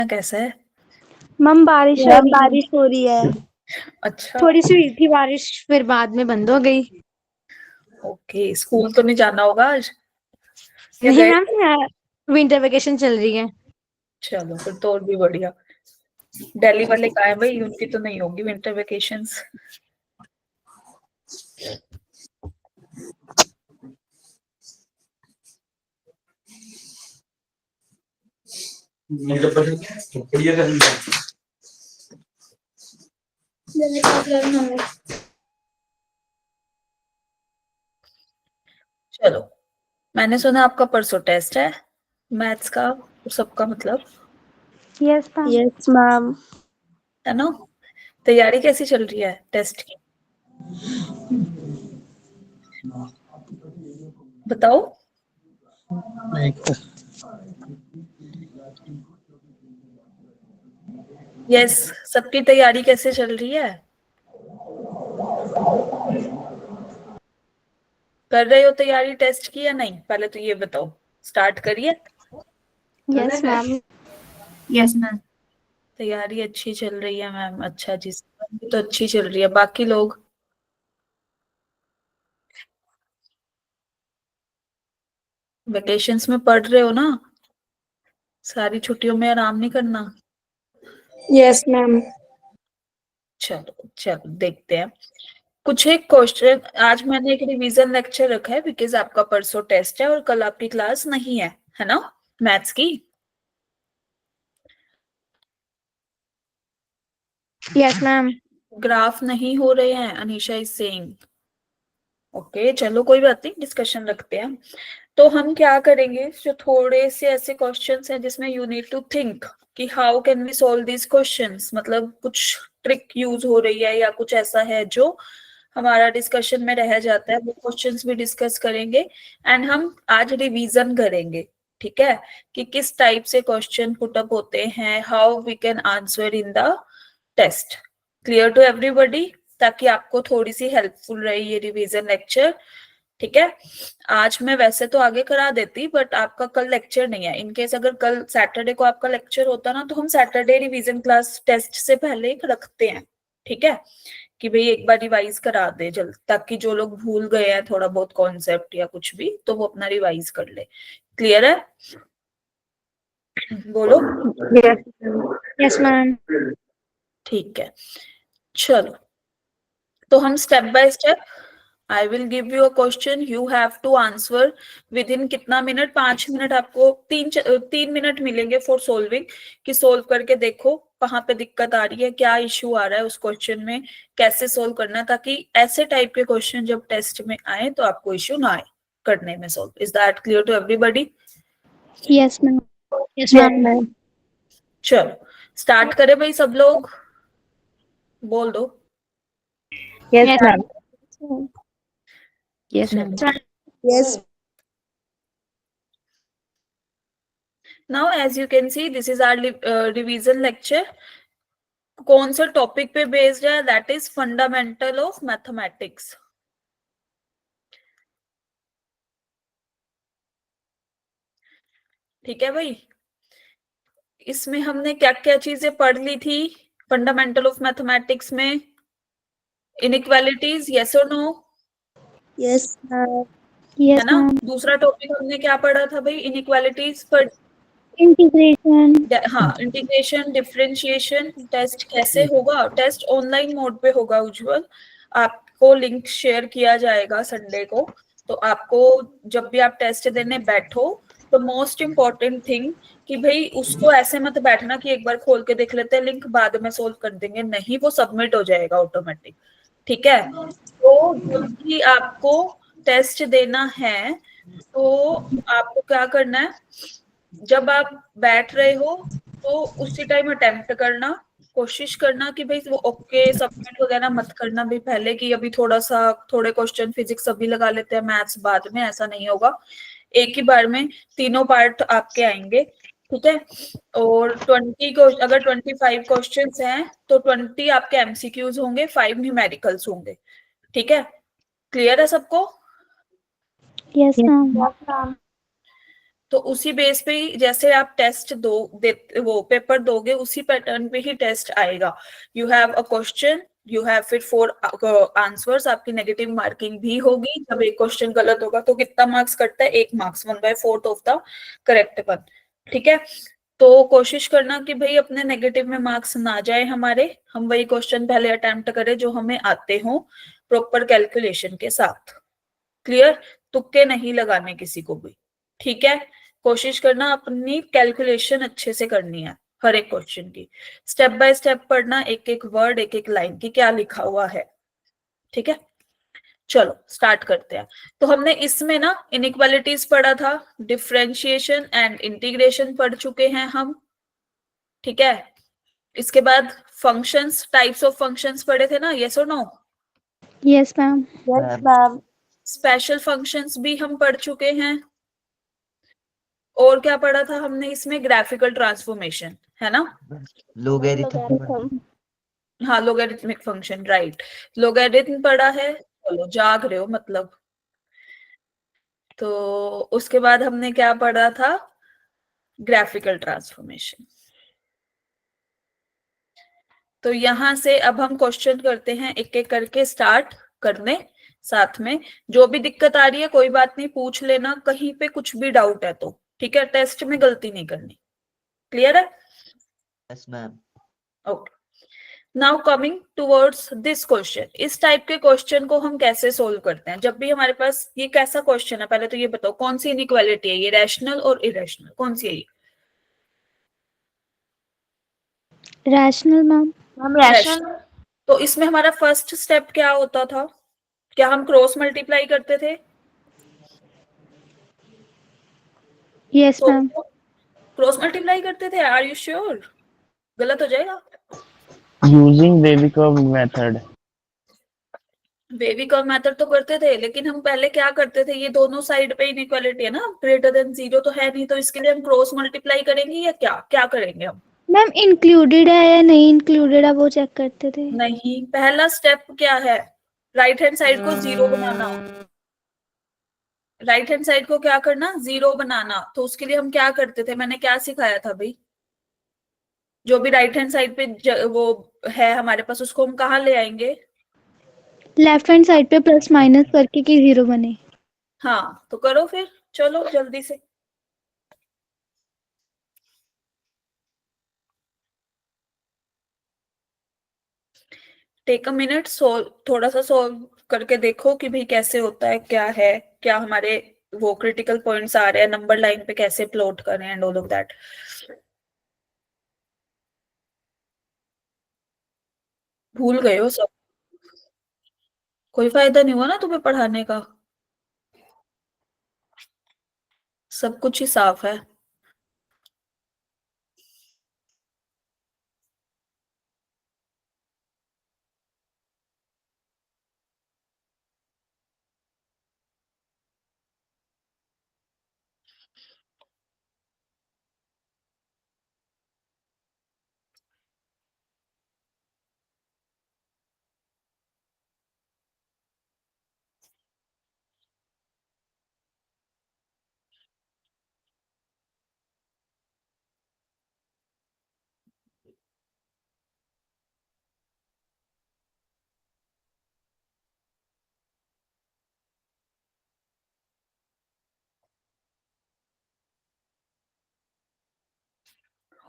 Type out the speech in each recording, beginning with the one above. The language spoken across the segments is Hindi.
कैसा है? मैम बारिश हो रही है। अच्छा, थोड़ी सी हुई थी बारिश, फिर बाद में बंद हो गई। ओके। स्कूल तो नहीं जाना होगा आज या नहीं गए? मैम, विंटर वेकेशन चल रही है। चलो फिर तो और भी बढ़िया। दिल्ली वाले कहाँ है भाई? उनकी तो नहीं होगी विंटर वेकेशंस। चलो, मैंने सुना आपका परसों टेस्ट है मैथ्स का और सबका, मतलब यस मैम। Yes ma'am. है ना? तैयारी कैसी चल रही है टेस्ट की? बताओ। यस, सबकी तैयारी कैसे चल रही है? कर रहे हो तैयारी टेस्ट की या नहीं? पहले तो ये बताओ। स्टार्ट करिए। Yes ma'am. Yes ma'am. तैयारी अच्छी चल रही है मैम। अच्छा जी, सबकी तो अच्छी चल रही है। बाकी लोग? वेकेशंस में पढ़ रहे हो ना? सारी छुट्टियों में आराम नहीं करना। Yes ma'am. चलो चलो, देखते हैं। कुछ एक क्वेश्चन। आज मैंने एक रिवीजन लेक्चर रखा है बिकॉज आपका परसों टेस्ट है और कल आपकी क्लास नहीं है ना, मैथ्स की? Yes ma'am. ग्राफ नहीं हो रहे हैं, अनीशा इज सेइंग। ओके, चलो कोई बात नहीं, डिस्कशन रखते हैं। तो हम क्या करेंगे, जो थोड़े से ऐसे क्वेश्चंस हैं जिसमें यू नीड टू थिंक कि how can we solve these questions, मतलब कुछ ट्रिक यूज हो रही है या कुछ ऐसा है जो हमारा डिस्कशन में रह जाता है, वो क्वेश्चंस भी डिस्कस करेंगे। एंड हम आज रिवीजन करेंगे, ठीक है, कि किस टाइप से क्वेश्चन पुट अप होते हैं, how we can answer in the test. Clear to everybody? ताकि आपको थोड़ी सी हेल्पफुल रहे ये रिवीजन लेक्चर, ठीक है। आज मैं वैसे तो आगे करा देती, बट आपका कल लेक्चर नहीं है। इनकेस अगर कल सैटरडे को आपका लेक्चर होता ना, तो हम सैटरडे रिवीजन क्लास टेस्ट से पहले एक रखते हैं, ठीक है, कि भाई एक बार रिवाइज करा दे जल्द, ताकि जो लोग भूल गए हैं थोड़ा बहुत कॉन्सेप्ट या कुछ भी, तो वो अपना रिवाइज कर ले। क्लियर है? बोलो। Yes ma'am. ठीक है, चलो। तो हम step by step, I will give you a question, you have to answer within कितना मिनट, 5 मिनट। आपको 3 मिनट मिलेंगे फॉर सोल्विंग, कि सोल्व करके देखो कहाँ पे दिक्कत आ रही है, क्या इश्यू आ रहा है उस क्वेश्चन में, कैसे सोल्व करना है, ताकि ऐसे टाइप के क्वेश्चन जब टेस्ट में आए तो आपको इश्यू ना आए करने में solve. Is that clear to everybody? Yes ma'am. Yes yes ma'am. Ma'am. चलो स्टार्ट करें भाई, सब लोग बोल दो। Yes ma'am. Yes ma'am. Yes. Now as you can see, this is our revision lecture. कौन सा टॉपिक पे बेस्ड है? That is fundamental of mathematics. ठीक है भाई, इसमें हमने क्या क्या चीजें पढ़ ली थी फंडामेंटल ऑफ मैथमेटिक्स में? इनइक्वालिटीज, यस और नो? Yes ma'am. है यस ना? मैम। दूसरा टॉपिक हमने क्या पढ़ा था भाई? इनइक्वालिटीज पर। इंटीग्रेशन। हाँ, इंटीग्रेशन, डिफरेंशिएशन। टेस्ट कैसे होगा? टेस्ट ऑनलाइन मोड पे होगा उज्जवल। आपको लिंक शेयर किया जाएगा संडे को। तो आपको जब भी आप टेस्ट देने बैठो, तो मोस्ट इम्पोर्टेंट थिंग कि भाई उसको ऐसे मत बैठना कि एक बार खोल के देख लेते हैं लिंक, बाद में सोल्व कर देंगे, नहीं, वो सबमिट हो जाएगा ऑटोमेटिक, ठीक है। तो जब भी आपको टेस्ट देना है, तो आपको क्या करना है, जब आप बैठ रहे हो तो उसी टाइम अटेम्प्ट करना, कोशिश करना कि भाई वो ओके सबमिट वगैरह मत करना भी पहले, कि अभी थोड़े क्वेश्चन फिजिक्स अभी लगा लेते हैं, मैथ्स बाद में, ऐसा नहीं होगा। एक ही बार में तीनों पार्ट आपके आएंगे, ठीक है। और 20 को अगर 25 क्वेश्चन हैं तो 20 आपके एमसीक्यूज होंगे, 5 न्यूमेरिकल्स होंगे, ठीक है। क्लियर है सबको? Yes ma'am. तो उसी बेस पे ही जैसे आप टेस्ट वो पेपर दोगे उसी पैटर्न पे ही टेस्ट आएगा. You have a question, you have फिर 4 आंसर्स, आपकी नेगेटिव मार्किंग भी होगी. जब एक क्वेश्चन गलत होगा तो कितना मार्क्स कटता है? 1 marks, 1/4 of the correct one. ठीक है, तो कोशिश करना कि भाई अपने नेगेटिव में मार्क्स ना जाए हमारे, हम वही क्वेश्चन पहले अटेम्प्ट करें जो हमें आते हो प्रॉपर कैलकुलेशन के साथ. क्लियर? तुक्के नहीं लगाने किसी को भी. ठीक है, कोशिश करना अपनी कैलकुलेशन अच्छे से करनी है हर एक क्वेश्चन की. स्टेप बाय स्टेप पढ़ना, एक एक वर्ड, एक एक लाइन की क्या लिखा हुआ है. ठीक है, चलो स्टार्ट करते हैं. तो हमने इसमें ना इनइक्वालिटीज पढ़ा था, डिफरेंशिएशन एंड इंटीग्रेशन पढ़ चुके हैं हम. ठीक है, इसके बाद फंक्शंस, टाइप्स ऑफ फंक्शंस पढ़े थे ना, यस और no? Yes, ma'am. Yes, ma'am. Special functions भी हम पढ़ चुके हैं. और क्या पढ़ा था हमने इसमें? ग्राफिकल ट्रांसफॉर्मेशन, है ना? Logarithm. हाँ, लोगरिथमिक फंक्शन, राइट. लोगरिथम पढ़ा है. चलो जाग रहे हो मतलब. तो उसके बाद हमने क्या पढ़ा था? Graphical transformation. तो यहां से अब हम क्वेश्चन करते हैं, एक एक करके स्टार्ट करने. साथ में जो भी दिक्कत आ रही है कोई बात नहीं, पूछ लेना कहीं पे कुछ भी डाउट है तो. ठीक है, टेस्ट में गलती नहीं करनी. क्लियर है? Yes ma'am. Okay, now coming towards this question. इस टाइप के क्वेश्चन को हम कैसे सोल्व करते हैं? जब भी हमारे पास ये कैसा क्वेश्चन है, पहले तो ये बताओ कौन सी इनइक्वालिटी है ये? रैशनल और इरेशनल, कौन सी है ये? Rational, ma'am. Ma'am, Rational. तो इसमें हमारा फर्स्ट स्टेप क्या होता था? क्या हम क्रॉस मल्टीप्लाई करते थे? Yes, तो ma'am. क्रॉस मल्टीप्लाई करते थे. Are you sure? गलत हो जाएगा. Using Wavy curve method. Wavy curve method तो करते थे, लेकिन हम पहले क्या करते थे? ये दोनों साइड पे इनइक्वालिटी है ना, ग्रेटर देन 0 तो है नहीं, तो इसके लिए हम क्रॉस मल्टीप्लाई करेंगे या क्या क्या करेंगे हम? मैम इंक्लूडेड है या नहीं इंक्लूडेड है वो चेक करते थे. नहीं, पहला स्टेप क्या है? राइट हैंड साइड को 0 बनाना. राइट हैंड साइड को क्या करना? 0 बनाना. तो उसके लिए हम क्या करते थे? मैंने क्या सिखाया था भाई? जो भी राइट हैंड साइड पे वो है हमारे पास, उसको हम कहाँ ले आएंगे? लेफ्ट हैंड साइड पे प्लस माइनस करके कि 0 बने. हाँ, तो करो फिर, चलो जल्दी से. टेक अ मिनट, थोड़ा सा सोल्व करके देखो कि भाई कैसे होता है, क्या है, क्या हमारे वो क्रिटिकल पॉइंट्स आ रहे हैं, नंबर लाइन पे कैसे प्लॉट करें एंड ऑल ऑफ दैट. भूल गए हो सब? कोई फायदा नहीं हुआ ना तुम्हें पढ़ाने का? सब कुछ ही साफ है.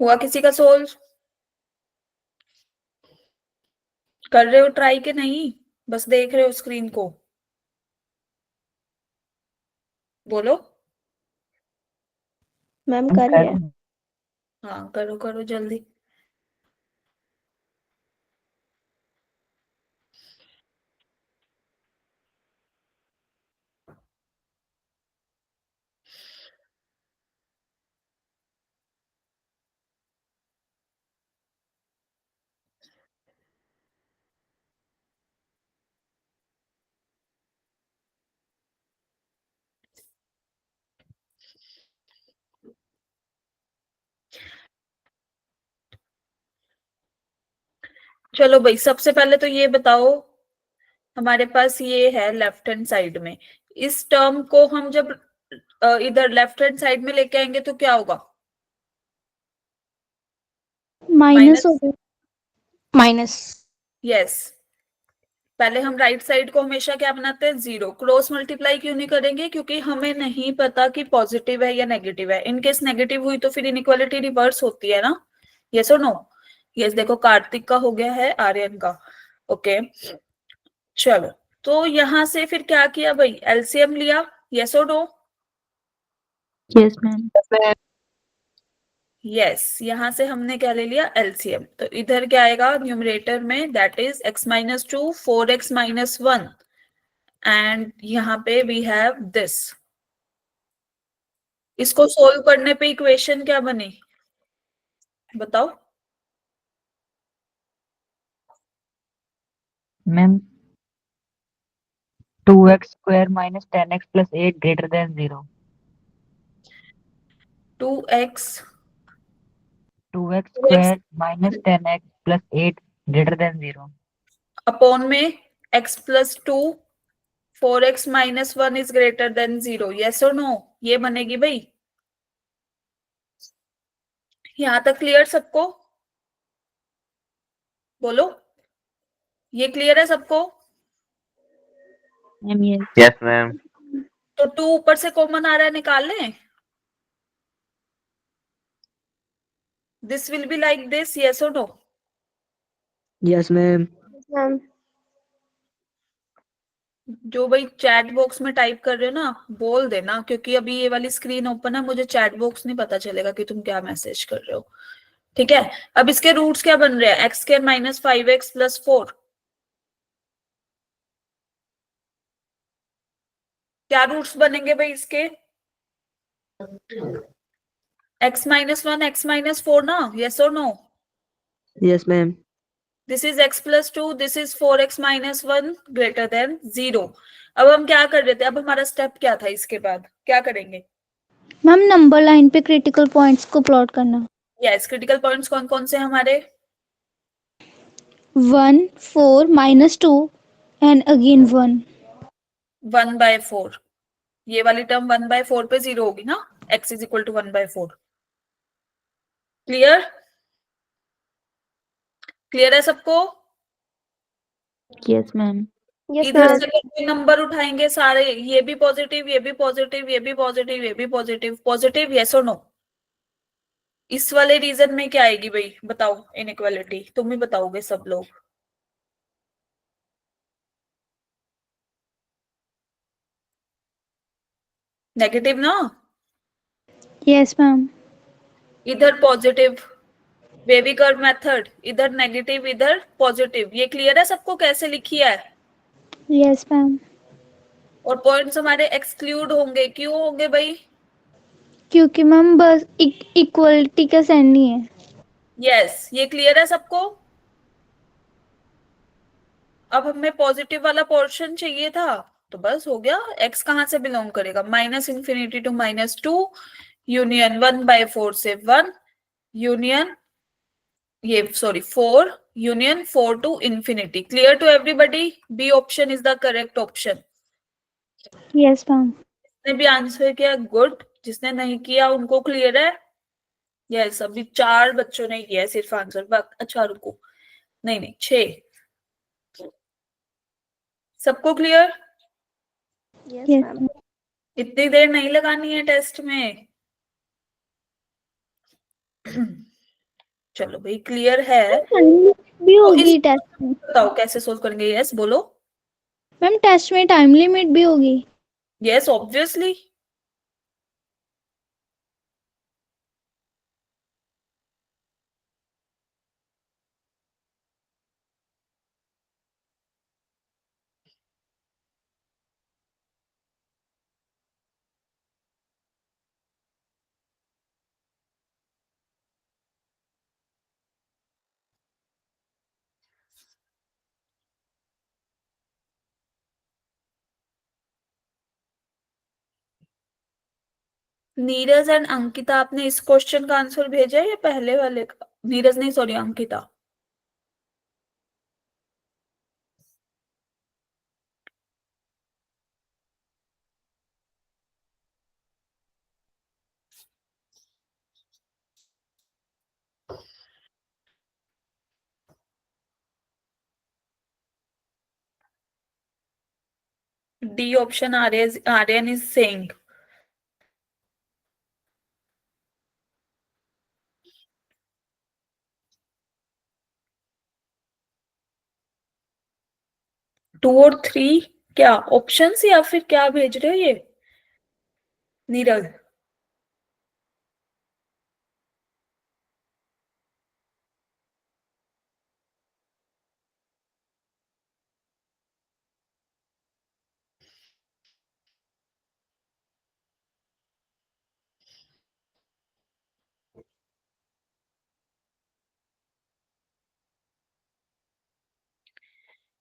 हुआ किसी का सोल्व? कर रहे हो ट्राई के नहीं? बस देख रहे हो स्क्रीन को? बोलो. मैम कर लिया. हाँ, करो करो जल्दी. चलो भाई, सबसे पहले तो ये बताओ, हमारे पास ये है लेफ्ट हैंड साइड में, इस टर्म को हम जब इधर लेफ्ट हैंड साइड में लेके आएंगे तो क्या होगा? माइनस हो गया। माइनस। यस, पहले हम राइट साइड को हमेशा क्या बनाते हैं? जीरो। क्रॉस मल्टीप्लाई क्यों नहीं करेंगे? क्योंकि हमें नहीं पता कि पॉजिटिव है या नेगेटिव है। इन केस नेगेटिव हुई तो फिर इनइक्वालिटी रिवर्स होती है ना। यस और नो? यस, देखो कार्तिक का हो गया है, आर्यन का। ओके, चलो, तो यहां से फिर क्या किया भाई? एलसीएम लिया। यस और नो? Yes ma'am. यस, यहां से हमने क्या ले लिया? एलसीएम। तो इधर क्या आएगा न्यूमरेटर में? That is x-2 4x-1 and यहाँ पे वी हैव दिस। इसको सोल्व करने पे इक्वेशन क्या बनी बताओ? Ma'am 2x² minus 10x plus 8 greater than 0. 2x 2x² minus 10x plus 8 greater than 0. Upon में x+2 4x-1 is greater than 0। Yes और नो? ये बनेगी भाई। यहां तक क्लियर सबको? बोलो, ये क्लियर है सबको? Ma'am yes. Yes, ma'am. तो 2 ऊपर से कॉमन आ रहा है, निकाल लें। This will be like this. Yes और नो? Yes ma'am. मैम। जो भाई चैट बॉक्स में टाइप कर रहे हो ना, बोल देना, क्योंकि अभी ये वाली स्क्रीन ओपन है, मुझे चैट बॉक्स नहीं पता चलेगा कि तुम क्या मैसेज कर रहे हो। ठीक है, अब इसके रूट्स क्या बन रहे हैं? x² minus 5x plus 4। क्या रूट्स बनेंगे भाई इसके? x-1 x-4 ना। यस और no? Yes ma'am. This is x+2, this is 4x-1 greater than 0। अब हम क्या कर रहे थे? अब हमारा स्टेप क्या था? इसके बाद क्या करेंगे? मैम नंबर लाइन पे क्रिटिकल पॉइंट्स को प्लॉट करना। यस, क्रिटिकल पॉइंट्स कौन कौन से हमारे? 1 4 -2 एंड अगेन 1। 1/4। ये वाली टर्म 1/4 पे 0 होगी ना। x is equal to 1/4। Clear? Clear है सबको? Yes ma'am. इधर से अगर कोई नंबर उठाएंगे सारे, ये भी पॉजिटिव, ये भी पॉजिटिव, ये भी पॉजिटिव, ये भी पॉजिटिव, पॉजिटिव। यस और नो? इस वाले रीजन में क्या आएगी भाई बताओ? इनइक्वालिटी तुम ही बताओगे सब लोग। नेगेटिव ना। Yes ma'am. इधर पॉजिटिव, वेवी कर्व मेथड, इधर नेगेटिव, इधर पॉजिटिव। ये क्लियर है सबको कैसे लिखी है? Yes ma'am. और पॉइंट्स हमारे एक्सक्लूड होंगे। क्यों होंगे भाई? क्योंकि मैम बस इक्वलिटी का साइन नहीं है। यस, ये क्लियर है सबको? अब हमें पॉजिटिव वाला पोर्शन चाहिए था, तो बस हो गया। एक्स कहां से बिलोंग करेगा? -∞ to -2 यूनियन 1/4 से 1 यूनियन, ये sorry 4 union 4 to ∞। Clear to everybody? B option is the correct option. Yes ma'am. जिसने भी आंसर किया गुड, जिसने नहीं किया उनको क्लियर है? यस, अभी 4 बच्चों ने किया है सिर्फ आंसर। अच्छा रुको, नहीं नहीं 6। सबको क्लियर? Yes ma'am. इतनी देर नहीं लगानी है टेस्ट में। चलो भाई, क्लियर है भी तो होगी इस टेस्ट में। बताओ कैसे सोल्व करेंगे? यस बोलो। मैम टेस्ट में टाइम लिमिट भी होगी। Yes obviously. Neeraj and Ankita, आपने इस क्वेश्चन का आंसर भेजा है या पहले वाले का? नीरज नहीं, sorry Ankita. D option Aryan is saying. Two और थ्री क्या ऑप्शंस या फिर क्या भेज रहे हो ये नीरज?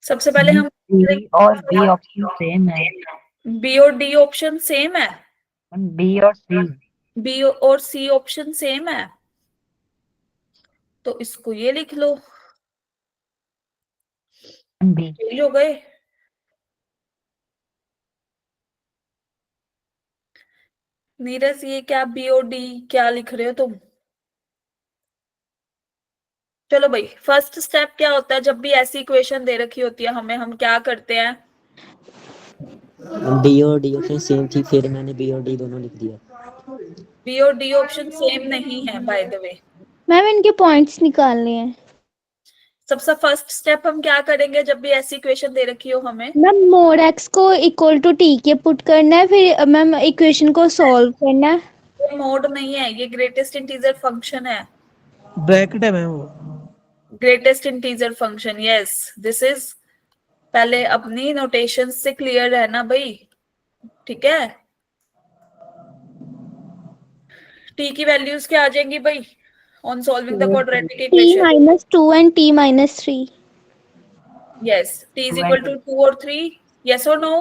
सबसे पहले हम B और D ऑप्शन सेम है। बी और डी ऑप्शन सेम है। B और C। बी और सी ऑप्शन सेम है, तो इसको ये लिख लो। B। फेल हो गए। नीरज ये क्या बी और डी क्या लिख रहे हो तुम? चलो भाई, फर्स्ट स्टेप क्या होता है जब भी ऐसी इक्वेशन दे रखी होती है हमें, हम क्या करते हैं? डी और डी ऑप्शन सेम थी, फिर मैंने बी और डी दोनों लिख दिया। बी और डी ऑप्शन सेम नहीं है बाय द वे। मैम इनके पॉइंट्स निकालने हैं। सबसे फर्स्ट स्टेप हम क्या करेंगे जब भी ऐसी इक्वेशन दे रखी हो हमें? मैम मोड एक्स को इक्वल टू टी के पुट करना है, फिर मैम इक्वेशन को सॉल्व करना है। ये मोड नहीं है, ये ग्रेटेस्ट इंटीजर फंक्शन है। ब्रैकेट है मैम वो। Greatest integer function, yes this is. पहले अपनी नोटेशन से क्लियर रहना भाई, ठीक है? टी की वैल्यूज क्या आ जाएंगी भाई on solving the quadratic T equation? Minus two and T minus three. Yes, T is equal to 2 और 3, यस और नो?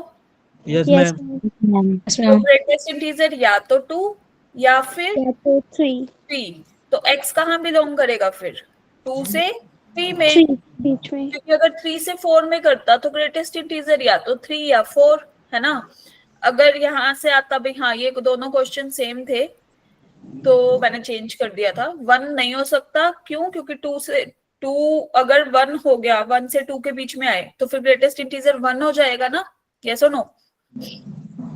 Yes yes ma'am. तो ग्रेटेस्ट इंटीजर या तो 2 या फिर थ्री। 3। तो x कहाँ बिलोंग करेगा फिर? 2 से 3 में। थ्री बीच में। क्योंकि अगर 3 से 4 में करता तो ग्रेटेस्ट इंटीजर या तो 3 या 4, है ना? अगर यहाँ से आता भाई, हाँ ये दोनों क्वेश्चन सेम थे तो मैंने चेंज कर दिया था। 1 नहीं हो सकता, क्यों? क्योंकि 2 अगर 1 हो गया, 1 से 2 के बीच में आए तो फिर ग्रेटेस्ट इंटीजर 1 हो जाएगा ना, यस और नो?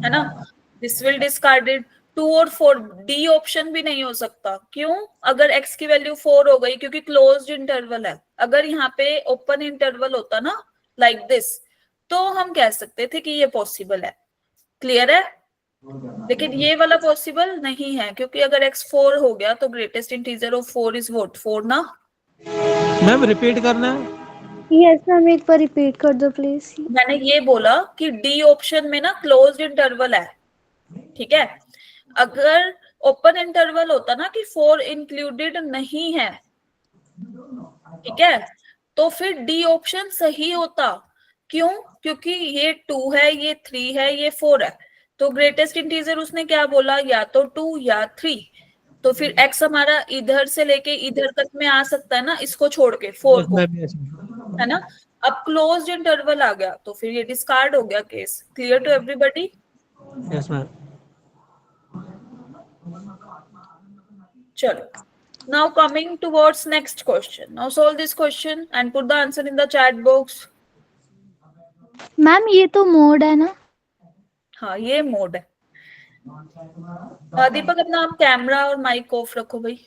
है ना? This will discarded. 2 और 4, डी ऑप्शन भी नहीं हो सकता, क्यों? अगर x की वैल्यू 4 हो गई, क्योंकि क्लोज्ड इंटरवल है। अगर यहाँ पे ओपन इंटरवल होता ना लाइक दिस, तो हम कह सकते थे कि ये पॉसिबल है। क्लियर है? लेकिन ये वाला पॉसिबल नहीं है, क्योंकि अगर x 4 हो गया तो greatest integer of 4 is what? 4 ना? मैम रिपीट करना है। यस मैम एक बार रिपीट कर दो प्लीज। मैंने ये बोला कि डी ऑप्शन में ना क्लोज्ड इंटरवल है, ठीक है? अगर ओपन इंटरवल होता ना कि 4 इंक्लूडेड नहीं है, ठीक है, तो फिर डी ऑप्शन सही होता। क्यों? क्योंकि ये 2 है, ये 3 है, ये 4 है, तो ग्रेटेस्ट इंटीजर उसने क्या बोला? या तो 2 या 3। तो फिर x हमारा इधर से लेके इधर तक में आ सकता है ना, इसको छोड़ के 4 यस को, मैम यस है ना? अब क्लोज्ड इंटरवल आ गया तो फिर ये डिस्कार्ड हो गया case. Clear to everybody? Yes ma'am. चलो, now coming towards next question. Now solve this question and put the answer in the chat box. Ma'am ये तो मोड है ना? हाँ ये मोड है। दीपक अपना आप कैमरा और माइक ऑफ रखो भाई।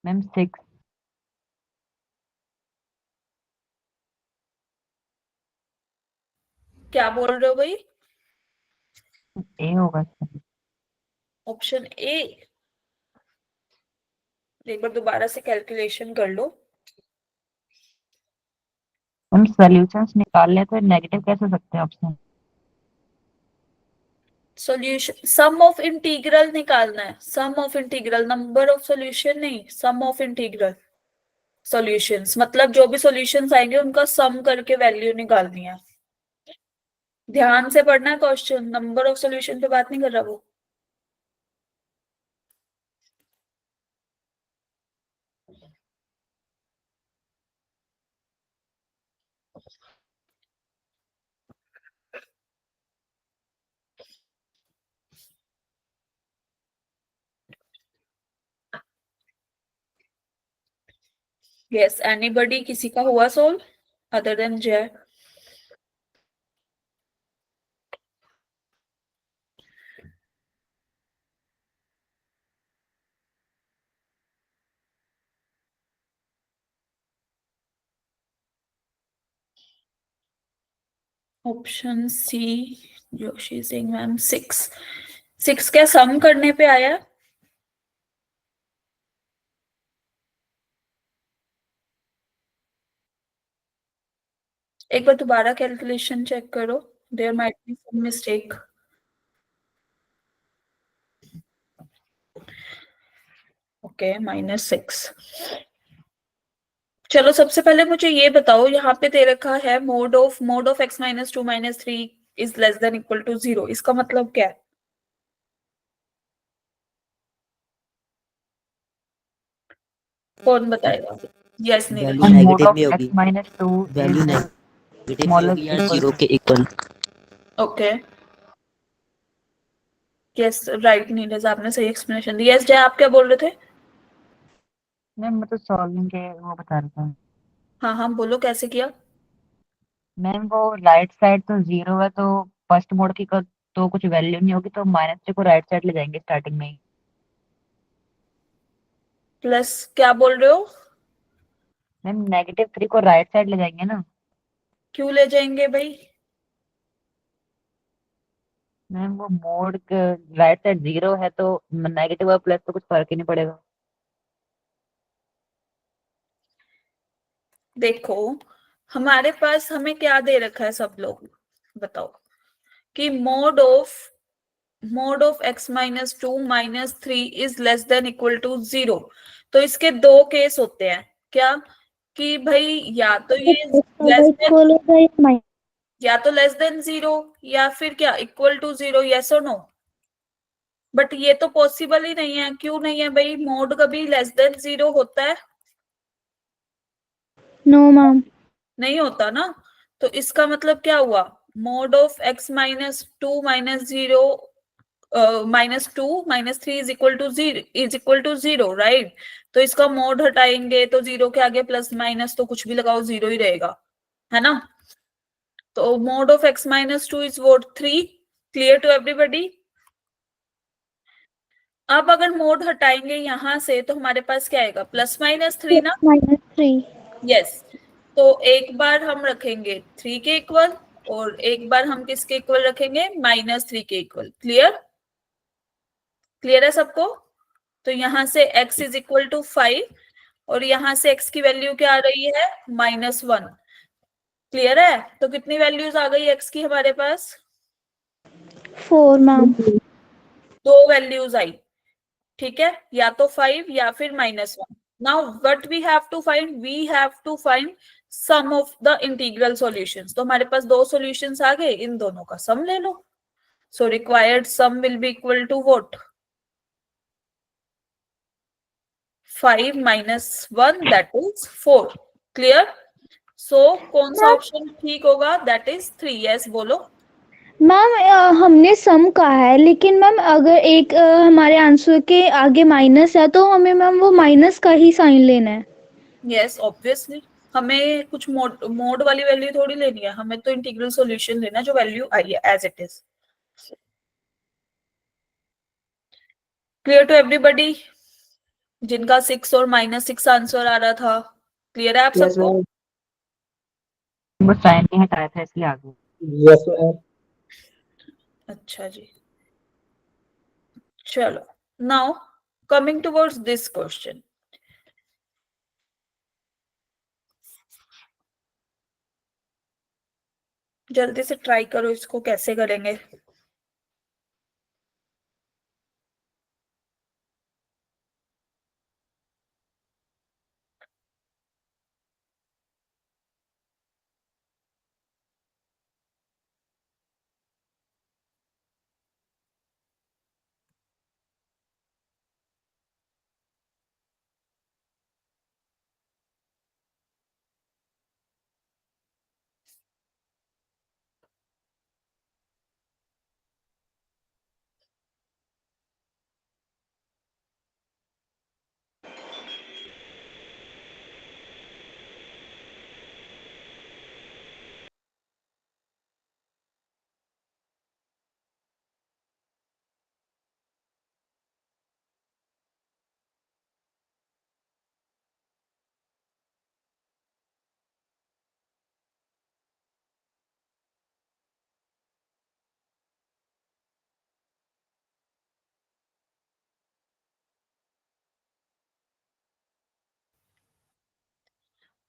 मैम 6। क्या बोल रहे हो भाई? A होगा। Option A? एक बार दोबारा से कैलकुलेशन कर लो। हम सॉल्यूशंस निकाल ले तो नेगेटिव कैसे हो सकते हैं option? Solution sum of integral निकालना है, sum of integral, number of solution नहीं, सम ऑफ इंटीग्रल सॉल्यूशंस, मतलब जो भी सॉल्यूशंस आएंगे उनका सम करके वैल्यू निकालनी है। ध्यान से पढ़ना है क्वेश्चन, नंबर ऑफ सॉल्यूशन पे बात नहीं कर रहा वो। यस एनीबॉडी, किसी का हुआ solve other than Jay? Option C, Joshi Singh ma'am, 6 क्या सम करने पे आया? एक बार दोबारा कैलकुलेशन चेक करो, there might be some mistake. Okay -6। चलो सबसे पहले मुझे ये बताओ, यहाँ पे दे रखा है mod of x - 2 - 3 is less than equal to 0, इसका मतलब क्या है? कौन बताएगा? Yes Neeraj. Value mod negative of में x होगी, minus two value is negative में स्मॉलेस्ट होगी या इक्वल 0 के इक्वल। ओके यस राइट नीरज, आपने सही एक्सप्लेनेशन दी। यस जय, आप क्या बोल रहे थे? मैम मैं तो सॉल्विंग के वो बता रहा था। हाँ हाँ बोलो, कैसे किया? मैम वो राइट साइड तो जीरो है, तो फर्स्ट मोड की तो कुछ वैल्यू नहीं होगी, तो -3 को राइट साइड ले जाएंगे स्टार्टिंग में ही। प्लस क्या बोल रहे हो? मैम -3 को राइट साइड ले जाएंगे ना। क्यों ले जाएंगे भाई? मैम वो मोड राइट साइड जीरो है, तो नेगेटिव और प्लस तो कुछ फर्क ही नहीं पड़ेगा। देखो हमारे पास हमें क्या दे रखा है, सब लोग बताओ, कि mod of x - 2 - 3 is less than equal to 0। तो इसके दो केस होते हैं, क्या? कि भाई या तो ये लेस देन, इक्वल होगा या माइनस। या तो लेस देन 0 या फिर क्या इक्वल टू 0, यस और नो। बट ये तो पॉसिबल ही नहीं है। क्यों नहीं है भाई? मोड कभी लेस देन 0 होता है? No ma'am. नहीं होता ना। तो इसका मतलब क्या हुआ? Mod of x - 2 - 0 -2 - 3 is equal to 0 right. तो इसका मोड हटाएंगे तो 0 के आगे प्लस माइनस तो कुछ भी लगाओ 0 ही रहेगा, है ना। तो मोड ऑफ x - 2 इज वोट 3। Clear to everybody? अब अगर मोड हटाएंगे यहां से तो हमारे पास क्या आएगा? +-3 ना। -3। यस। तो एक बार हम रखेंगे 3 के इक्वल और एक बार हम किसके इक्वल रखेंगे? -3 के इक्वल। क्लियर? क्लियर है सबको? तो यहां से x इज इक्वल टू 5 और यहां से x की वैल्यू क्या आ रही है? -1। क्लियर है? तो कितनी वैल्यूज आ गई x की हमारे पास? 4 मैम। दो वैल्यूज आई, ठीक है, या तो 5 या फिर -1। Now what we have to find? We have to find sum of the integral solutions. तो हमारे पास दो सॉल्यूशंस आ गए, इन दोनों का सम ले लो। So required sum will be equal to what? 5 - 1 that is 4। Clear? So कौन सा ऑप्शन ठीक होगा? That is 3। यस बोलो। मैम हमने सम कहा है, लेकिन मैम अगर एक हमारे आंसर के आगे माइनस है तो हमें मैम वो माइनस का ही साइन लेना है। यस ऑब्वियसली, हमें कुछ मोड वाली वैल्यू थोड़ी लेनी है, हमें तो इंटीग्रल सॉल्यूशन लेना है जो वैल्यू आई है as it is. Clear to everybody? जिनका 6 और -6 आंसर आ रहा था, क्लियर है आप यस सबको? मैम। बस साइन नहीं हटाया था इसलिए आ गया। Yes ma'am. अच्छा जी, चलो now coming towards this question. जल्दी से ट्राई करो इसको, कैसे करेंगे?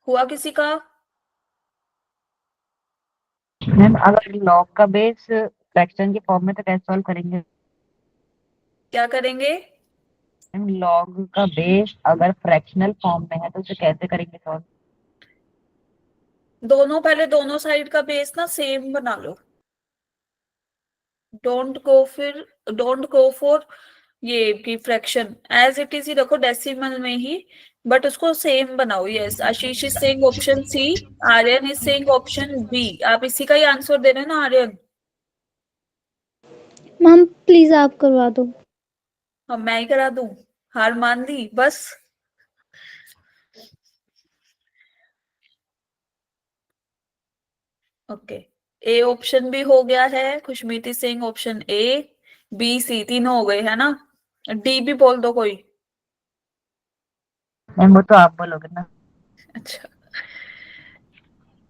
हुआ किसी का? मैम अगर लॉग का बेस फ्रैक्शन के फॉर्म में तो कैसे सॉल्व करेंगे? क्या करेंगे? मैम लॉग का बेस अगर फ्रैक्शनल फॉर्म में है तो उसे कैसे करेंगे सॉल्व? दोनों, पहले दोनों साइड का बेस ना सेम बना लो। डोंट गो फॉर ये की फ्रैक्शन, एज इट इज ही रखो डेसिमल में ही, बट उसको सेम बनाओ। Yes, Ashish is saying option C, Aryan is saying option B. आप इसी का ही आंसर दे रहे हैं ना आर्यन? मैम प्लीज आप करवा दो। अब मैं ही करा दूं? हार मान ली बस? ओके, ए ऑप्शन भी हो गया है, Khushmeet is saying option A, B C तीनों हो गए है ना? डी भी बोल दो कोई। मैम वो तो आप बोलोगे ना। अच्छा,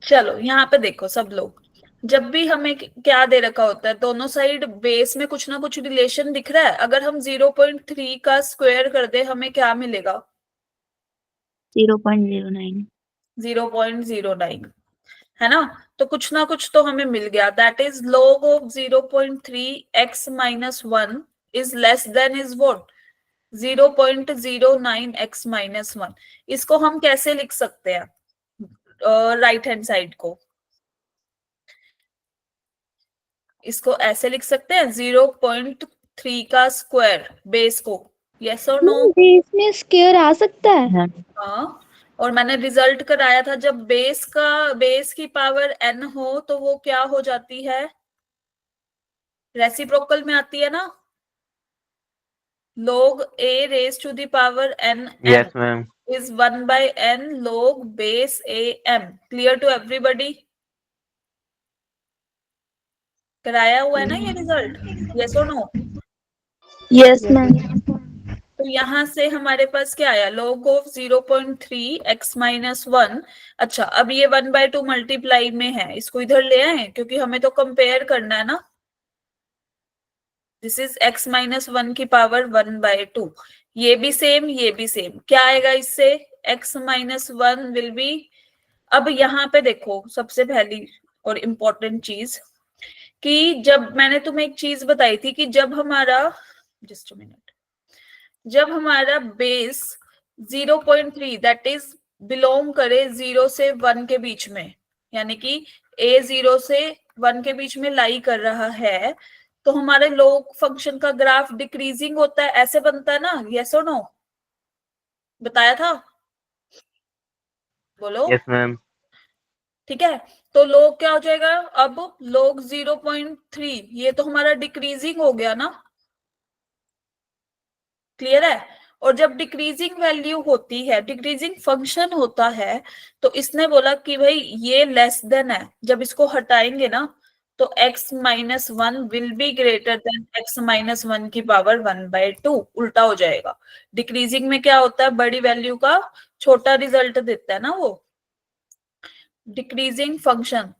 चलो यहाँ पे देखो सब लोग, जब भी हमें क्या दे रखा होता है, दोनों साइड बेस में कुछ ना कुछ रिलेशन दिख रहा है। अगर हम 0.3 का स्क्वायर कर दे हमें क्या मिलेगा? 0.09। 0.09, है ना? तो कुछ ना कुछ तो हमें मिल गया। That is log of 0.3 x minus 1 is less then is what? 0.09 x minus 1। इसको हम कैसे लिख सकते हैं? राइट हैंड साइड को इसको ऐसे लिख सकते हैं, 0.3 का स्क्वायर बेस को। यस और नो? बेस में स्क्वायर आ सकता है? मैम हाँ, और मैंने रिजल्ट कराया था, जब बेस की पावर n हो तो वो क्या हो जाती है? रेसिप्रोकल में आती है ना? log a raised to the power n Yes, ma'am. is 1 by n log base am. Clear to everybody? कराया हुआ है ना ये रिजल्ट? यस और नो? Yes ma'am. तो यहाँ से हमारे पास क्या आया? log of 0.3 x minus 1। अच्छा, अब ये 1/2 मल्टीप्लाई में है, इसको इधर ले आए क्योंकि हमें तो कंपेयर करना है ना। दिस इज x माइनस 1 की पावर 1/2। ये भी सेम, ये भी सेम। क्या आएगा इससे? x माइनस 1 विल बी, अब यहाँ पे देखो सबसे पहली और इम्पोर्टेंट चीज, कि जब मैंने तुम्हें एक चीज बताई थी कि जब हमारा, जस्ट अ मिनट, जब हमारा बेस 0.3 दैट इज बिलोंग करे 0 से 1 के बीच में, यानी कि a 0 से 1 के बीच में लाई कर रहा है, तो हमारे log फंक्शन का ग्राफ डिक्रीजिंग होता है, ऐसे बनता है ना? यस और नो? बताया था? बोलो। Yes, ma'am. ठीक है, तो log क्या हो जाएगा? अब log 0.3, ये तो हमारा डिक्रीजिंग हो गया ना? क्लियर है? और जब डिक्रीजिंग वैल्यू होती है, डिक्रीजिंग फंक्शन होता है, तो इसने बोला कि भाई ये लेस देन है, जब इसको हटाएंगे ना तो x minus 1 will be greater than x minus 1 की पावर 1/2, उल्टा हो जाएगा। डिक्रीजिंग में क्या होता है? बड़ी वैल्यू का छोटा रिजल्ट देता है ना वो। डिक्रीजिंग फंक्शन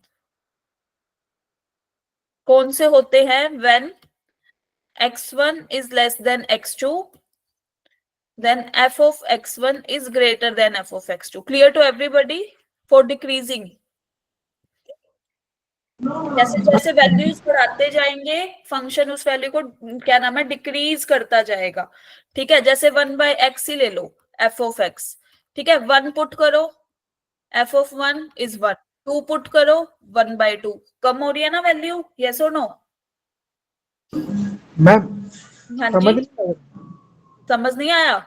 कौन से होते हैं? When x1 is less than x2, then f of x1 is greater than f of x2. Clear to everybody? For decreasing, जैसे जैसे वैल्यूज बढ़ाते जाएंगे फंक्शन उस वैल्यू को क्या नाम है, डिक्रीज करता जाएगा। ठीक है, जैसे 1/x ही ले लो, f of x। ठीक है, 1 पुट करो, f of 1 is 1, 2 पुट करो, 1/2। कम हो रही है ना वैल्यू? यस और नो? मैम हाँ समझ जी, नहीं आया। समझ नहीं आया?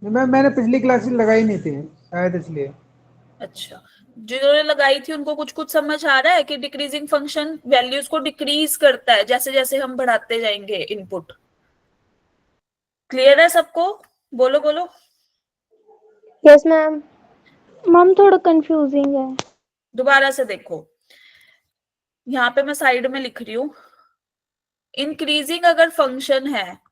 मैम मैंने पिछली क्लासेस लगाई नहीं थी शायद इसलिए। अच्छा, जिन्होंने लगाई थी उनको कुछ कुछ समझ आ रहा है कि डिक्रीजिंग फंक्शन वैल्यूज को डिक्रीज करता है जैसे जैसे हम बढ़ाते जाएंगे इनपुट। क्लियर है सबको? बोलो बोलो। Yes ma'am. मैम थोड़ा कंफ्यूजिंग है। दोबारा से देखो, यहाँ पे मैं साइड में लिख रही हूँ, इंक्रीजिंग अगर फंक्शन है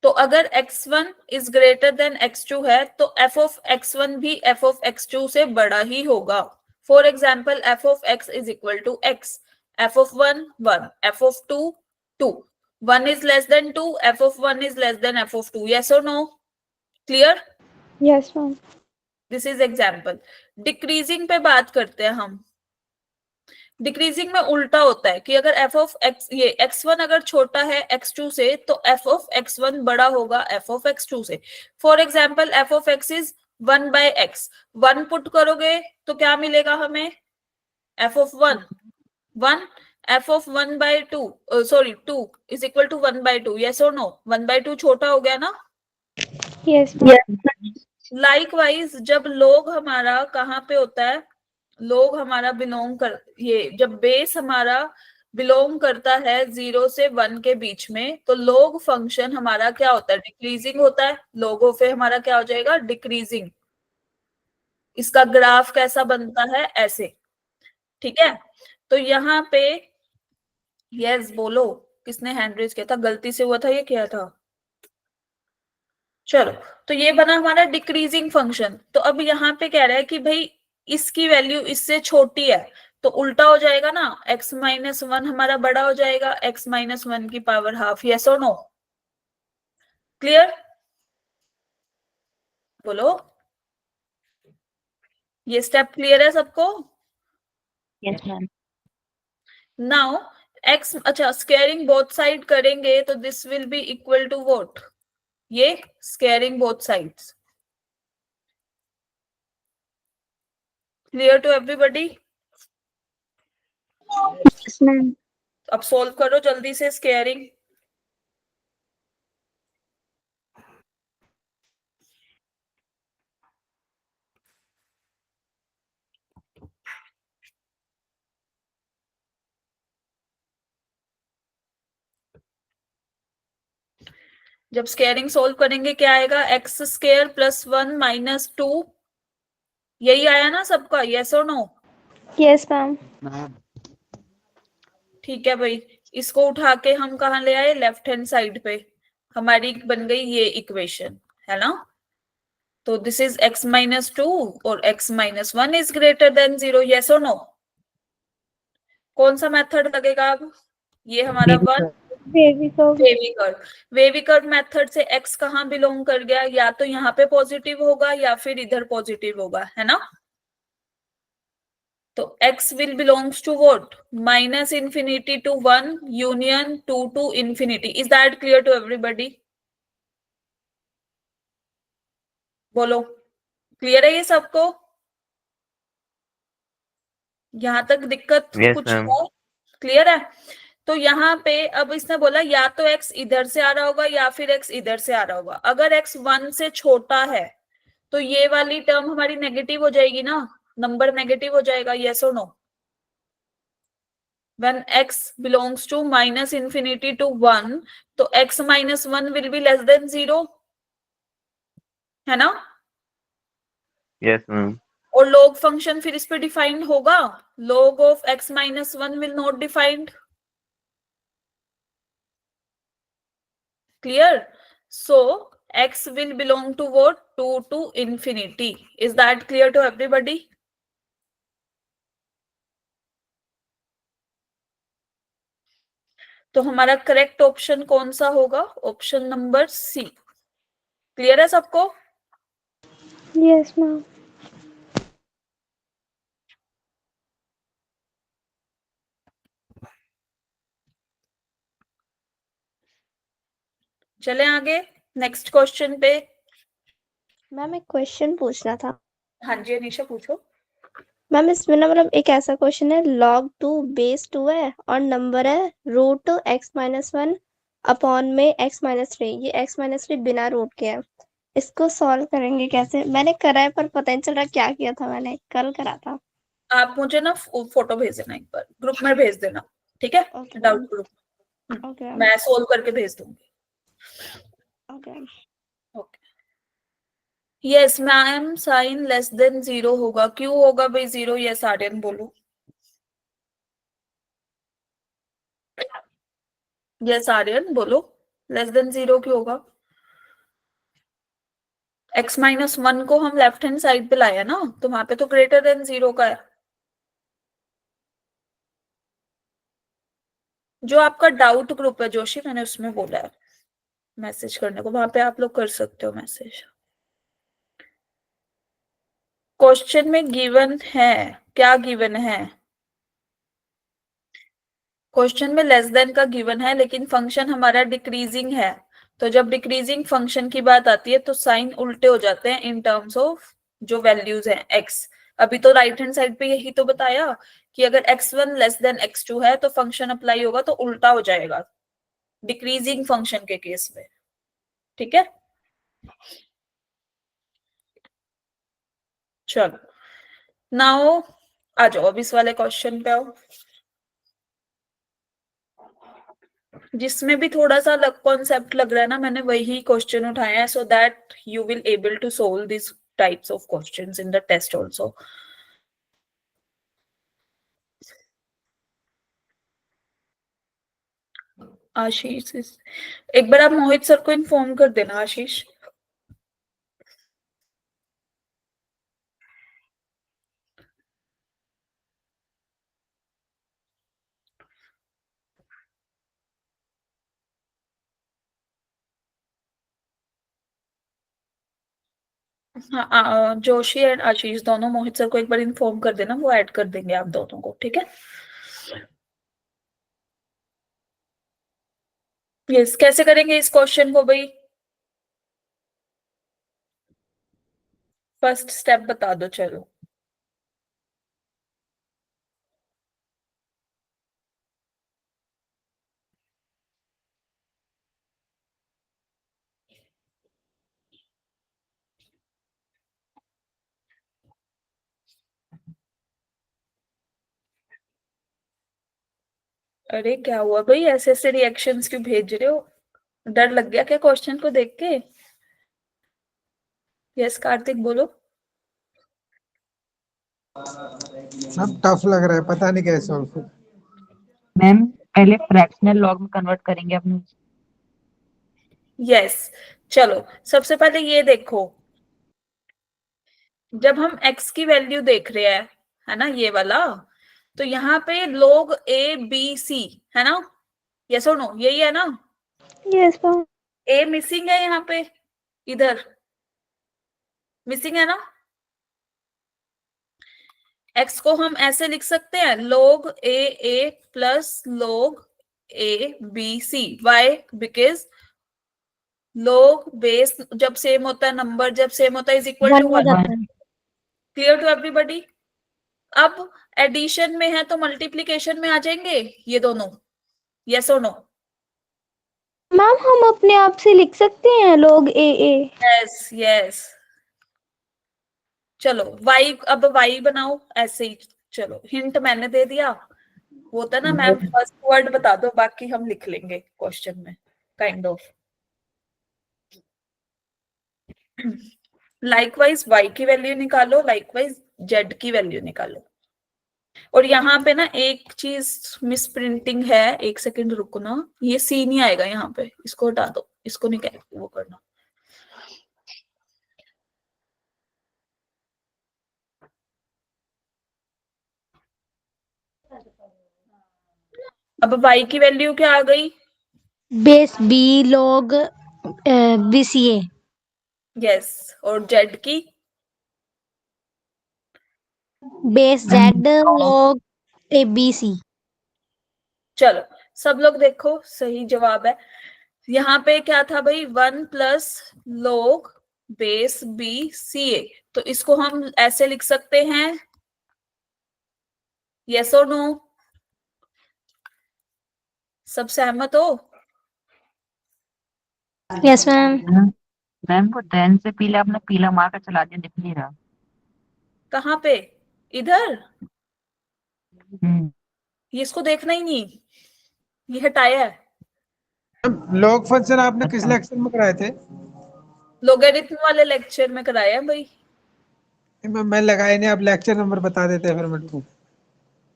तो अगर x1 is greater than x2 है तो f ऑफ x1 भी f ऑफ x2 से बड़ा ही होगा। For example f of x is equal to x, f of 1 1, f of 2 2, 1 is less than 2, f of 1 is less than f of 2. Yes or no? Clear? Yes ma'am. This is example. Decreasing पे बात करते हैं हम। डिक्रीजिंग में उल्टा होता है कि अगर एफ ऑफ एक्स, ये x1 अगर छोटा है x2 से, तो एफ ऑफ x1 बड़ा होगा एफ ऑफ x2 से। For example f of x is 1/x, 1 put करोगे तो क्या मिलेगा हमें? F of 1 1, f of 1/2 sorry 2 is equal to 1/2। Yes और नो? 1/2 छोटा हो गया ना? यस लाइकवाइज जब लोग हमारा कहाँ पे होता है, लोग हमारा बिलोंग कर, ये जब बेस हमारा बिलोंग करता है 0 से 1 के बीच में, तो लोग फंक्शन हमारा क्या होता है? डिक्रीजिंग होता है। लोगों पे हमारा क्या हो जाएगा? डिक्रीजिंग। इसका ग्राफ कैसा बनता है? ऐसे। ठीक है, तो यहाँ पे यस बोलो, किसने हैंड रेज किया था? गलती से हुआ था, ये किया था? चलो, तो ये बना हमारा डिक्रीजिंग फंक्शन। तो अब यहाँ पे कह रहा है कि भाई इसकी वैल्यू इससे छोटी है, तो उल्टा हो जाएगा ना, x-1 हमारा बड़ा हो जाएगा x-1 की पावर हाफ। यस और नो? क्लियर? बोलो, ये स्टेप क्लियर है सबको? Yes ma'am. नाउ x, अच्छा स्केयरिंग बोथ साइड करेंगे तो this will be equal to what? ये squaring both sides. Clear to everybody? Yes ma'am. अब सोल्व करो जल्दी से स्केयरिंग। जब स्केयरिंग सोल्व करेंगे क्या आएगा? एक्स स्केयर प्लस 1 माइनस 2, यही आया ना सबका? यस और नो? Yes ma'am. ठीक है भाई, इसको उठा के हम कहाँ ले आए? लेफ्ट हैंड साइड पे। हमारी बन गई ये इक्वेशन, है ना? तो दिस इज x-2 और x-1 is greater than 0। Yes और नो? कौन सा मेथड लगेगा अब? ये हमारा one wavy curve. Wavy curve method से x कहाँ बिलोंग कर गया? या तो यहाँ पे पॉजिटिव होगा या फिर इधर पॉजिटिव होगा, है ना? तो x will belongs to what? Minus infinity to 1 union 2 to infinity. Is that clear to everybody? बोलो, क्लियर है ये सबको? यहां तक दिक्कत Yes, कुछ ma'am. है? क्लियर है? तो यहाँ पे अब इसने बोला या तो x इधर से आ रहा होगा या फिर x इधर से आ रहा होगा। अगर x 1 से छोटा है तो ये वाली टर्म हमारी नेगेटिव हो जाएगी ना, नंबर नेगेटिव हो जाएगा। यस और no? When x belongs to minus infinity to 1, तो x minus 1 will be less than 0, है ना? Yes, ma'am. और log फंक्शन फिर इस पे डिफाइंड होगा? log of x minus 1 will not defined. Clear? So x will belong to what? 2 to infinity. Is that clear to everybody? तो हमारा करेक्ट ऑप्शन कौन सा होगा? Option number C. क्लियर है सबको? Yes ma'am. चले आगे नेक्स्ट क्वेश्चन पे। मैम एक क्वेश्चन पूछना था। हाँ जी अनीशा पूछो। मैम इसमें ना मतलब एक ऐसा क्वेश्चन है, log 2 बेस 2 है और नंबर है रूट x-1 अपॉन में x-3। ये x-3 बिना रूट के है, इसको सॉल्व करेंगे कैसे? मैंने करा है पर पता नहीं चल रहा क्या किया था, मैंने कल करा था। आप मुझे ना फोटो भेज देना, एक बार ग्रुप में भेज देना, ठीक है? ओके डाउट ग्रुप ओके मैं सोल्व करके भेज दूंगी। Okay. Okay. Yes ma'am, sine less than 0 होगा। क्यों होगा भाई 0? यस आर्यन बोलो। यस आर्यन बोलो, लेस देन 0 क्यों होगा? x-1 को हम लेफ्ट हैंड साइड पे लाया ना, तो वहां पे तो ग्रेटर देन 0 का है। जो आपका डाउट ग्रुप है जोशी, मैंने उसमें बोला है मैसेज करने को, वहां पे आप लोग कर सकते हो मैसेज। क्वेश्चन में गिवन है, क्या गिवन है? क्वेश्चन में लेस देन का गिवन है, लेकिन फंक्शन हमारा डिक्रीजिंग है। तो जब डिक्रीजिंग फंक्शन की बात आती है तो साइन उल्टे हो जाते हैं इन टर्म्स ऑफ जो वैल्यूज हैं एक्स। अभी तो राइट हैंड साइड पे यही तो बताया कि अगर x1 लेस देन x2 है तो फंक्शन अप्लाई होगा तो उल्टा हो जाएगा डिक्रीजिंग फंक्शन के केस में। ठीक है, चलो नाउ आ जाओ अब इस वाले क्वेश्चन पे आओ, जिसमें भी थोड़ा सा अलग कॉन्सेप्ट लग रहा है ना, मैंने वही क्वेश्चन उठाया है so that you will able to solve this types of questions in the test also. Ashish एक बार आप मोहित सर को इन्फॉर्म कर देना। आशीष हाँ, जोशी एंड आशीष दोनों मोहित सर को एक बार इन्फॉर्म कर देना, वो ऐड कर देंगे आप दोनों को। ठीक है, यस कैसे करेंगे इस क्वेश्चन को भाई? फर्स्ट स्टेप बता दो चलो। अरे क्या हुआ भाई, ऐसे ऐसे रिएक्शंस क्यों भेज रहे हो? डर लग गया क्या क्वेश्चन को देख के? यस कार्तिक बोलो। सब टफ लग रहा है, पता नहीं कैसे सॉल्व। मैम पहले फ्रैक्शनल लॉग में कन्वर्ट करेंगे अपने। यस चलो सबसे पहले ये देखो, जब हम x की वैल्यू देख रहे हैं है ना ये वाला, तो यहाँ पे log a b c है ना, यस और नो, यही है ना? Yes ma'am. a मिसिंग है यहाँ पे, इधर मिसिंग है ना। x को हम ऐसे लिख सकते हैं log a plus log a b c। Why? Because log base जब सेम होता है, नंबर जब सेम होता है इज इक्वल वन टू हो वन। जाता है। Clear to everybody? अब एडिशन में है तो मल्टीप्लीकेशन में आ जाएंगे ये दोनों, यस और नो? मैम हम अपने आप से लिख सकते हैं log a। Yes yes. चलो y, अब y बनाओ ऐसे ही। चलो हिंट मैंने दे दिया, वो था ना मैम फर्स्ट वर्ड बता दो बाकी हम लिख लेंगे क्वेश्चन में, काइंड ऑफ। लाइकवाइज y की वैल्यू निकालो, लाइकवाइज z की वैल्यू निकालो। और यहाँ पे ना एक चीज मिस प्रिंटिंग है, एक सेकंड रुको ना, ये सी नहीं आएगा यहाँ पे, इसको हटा दो, इसको नहीं कह वो करना। अब y की वैल्यू क्या आ गई? Base b log bca। Yes, और z की? Base z log abc। चलो सब लोग देखो सही जवाब है। यहाँ पे क्या था भाई, 1 plus log base b ca, तो इसको हम ऐसे लिख सकते हैं, यस और नो? सब सहमत हो? Yes ma'am. मैम वो देन से पीला अपना पीला मार कर चला दिया, दिख नहीं रहा। कहाँ पे? इधर? हम्म, ये इसको देखना ही नहीं, ये हटाया है। लॉग फंक्शन आपने किस अच्छा। लेक्चर में कराए थे? लोगरिथम वाले लेक्चर में कराया है भाई। मैं लगाए नहीं, आप लेक्चर नंबर बता देते फिर मेरे को।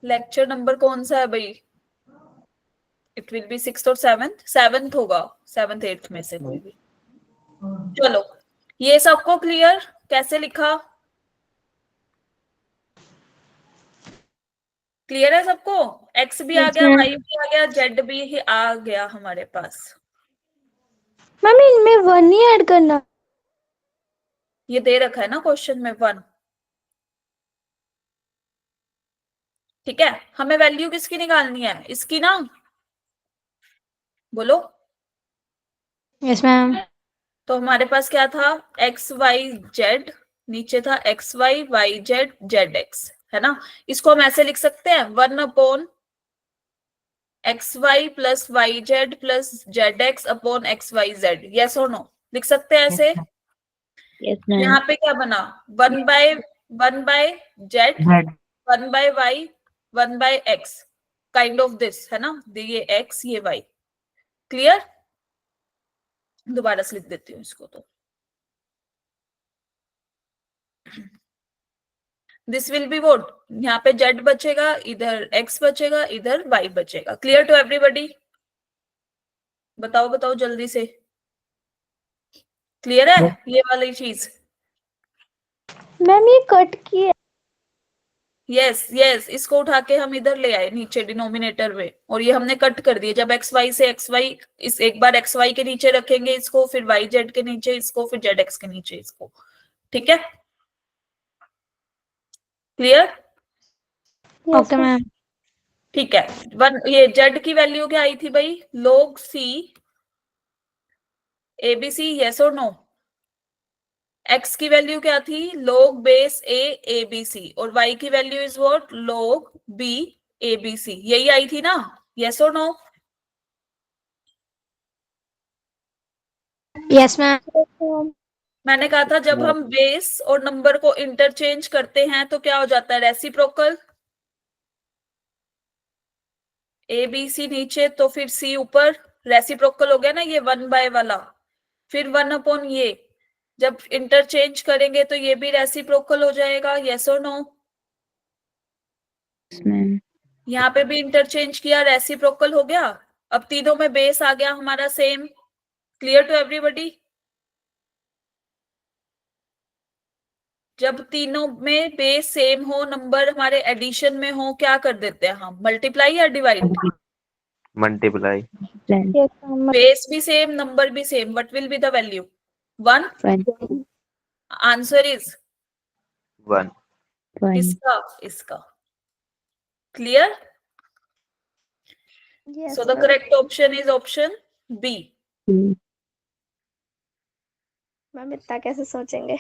लेक्चर नंबर कौन सा है भाई? इट विल बी 6th और 7th, 7th होगा, 7th 8th में से कोई भी। चलो ये सबको क्लियर कैसे लिखा? क्लियर है सबको? x भी आ गया, y भी आ गया, z भी आ गया हमारे पास। मैम इनमें 1 ही ऐड करना। ये दे रखा है ना क्वेश्चन में 1, ठीक है, हमें वैल्यू किसकी निकालनी है, इसकी ना, बोलो। Yes ma'am. तो हमारे पास क्या था, एक्स वाई जेड, नीचे था x y y z z x, है ना। इसको हम ऐसे लिख सकते हैं, 1 x y plus y z plus z x upon x y z, yes और नो, लिख सकते हैं ऐसे। यस यहाँ पे क्या बना, 1 by z, Z 1/y, 1/x, kind of this, है ना, ये x ये y, क्लियर। दोबारा से लिख देती हूँ इसको, तो दिस विल बी वोट, यहाँ पे z बचेगा, इधर x बचेगा, इधर y बचेगा। क्लियर टू एवरीबॉडी, बताओ बताओ जल्दी से, क्लियर है ये वाली चीज। मैम ये कट किया। यस यस, इसको उठा के हम इधर ले आए नीचे डिनोमिनेटर में, और ये हमने कट कर दिया। जब एक्स वाई से एक्स वाई, इस एक बार एक्स वाई के नीचे रखेंगे इसको, फिर वाई जेड के नीचे इसको, फिर जेड एक्स के नीचे इसको, ठीक है, क्लियर। Okay ma'am. ठीक है, वन, ये जेड की वैल्यू क्या आई थी भाई, log c abc, यस और नो। x की वैल्यू क्या थी, log बेस a abc, और y की value is what, log b abc, यही आई थी ना, यस और नो। Yes ma'am. मैंने कहा था जब हम बेस और नंबर को इंटरचेंज करते हैं तो क्या हो जाता है, रेसिप्रोकल। ए बी सी नीचे तो फिर सी ऊपर, रेसिप्रोकल हो गया ना ये 1 बाय वाला, फिर 1 अपॉन ये, जब इंटरचेंज करेंगे तो ये भी रेसिप्रोकल हो जाएगा, यस और नो। यहाँ पे भी इंटरचेंज किया, रेसिप्रोकल हो गया। अब तीनों में बेस आ गया हमारा सेम, क्लियर टू एवरीबॉडी। जब तीनों में बेस सेम हो, नंबर हमारे एडिशन में हो, क्या कर देते हैं हम, मल्टीप्लाई या डिवाइड। मल्टीप्लाई। बेस भी सेम, नंबर भी same, what will be the value, 1। Answer is 1। इसका, इसका, clear. Yes, so the ma'am. Correct option is option b. Ma'am इतना कैसे सोचेंगे?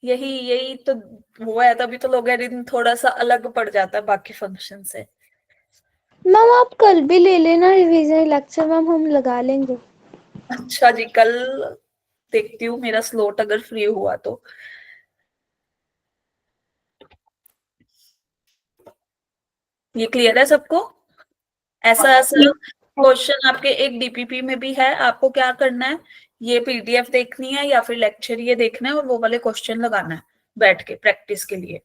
यही यही तो वो है, तभी तो लोगरिथम थोड़ा सा अलग पड़ जाता है बाकी फंक्शन से। मैम आप कल भी ले लेना रिवीजन लेक्चर, मैम हम लगा लेंगे। अच्छा जी, कल देखती हूँ मेरा स्लॉट अगर फ्री हुआ तो। ये क्लियर है सबको, ऐसा ऐसा क्वेश्चन आपके एक डीपीपी में भी है, आपको क्या करना है, ये पीडीएफ देखनी है या फिर लेक्चर ये देखना है और वो वाले क्वेश्चन लगाना है बैठ के प्रैक्टिस के लिए।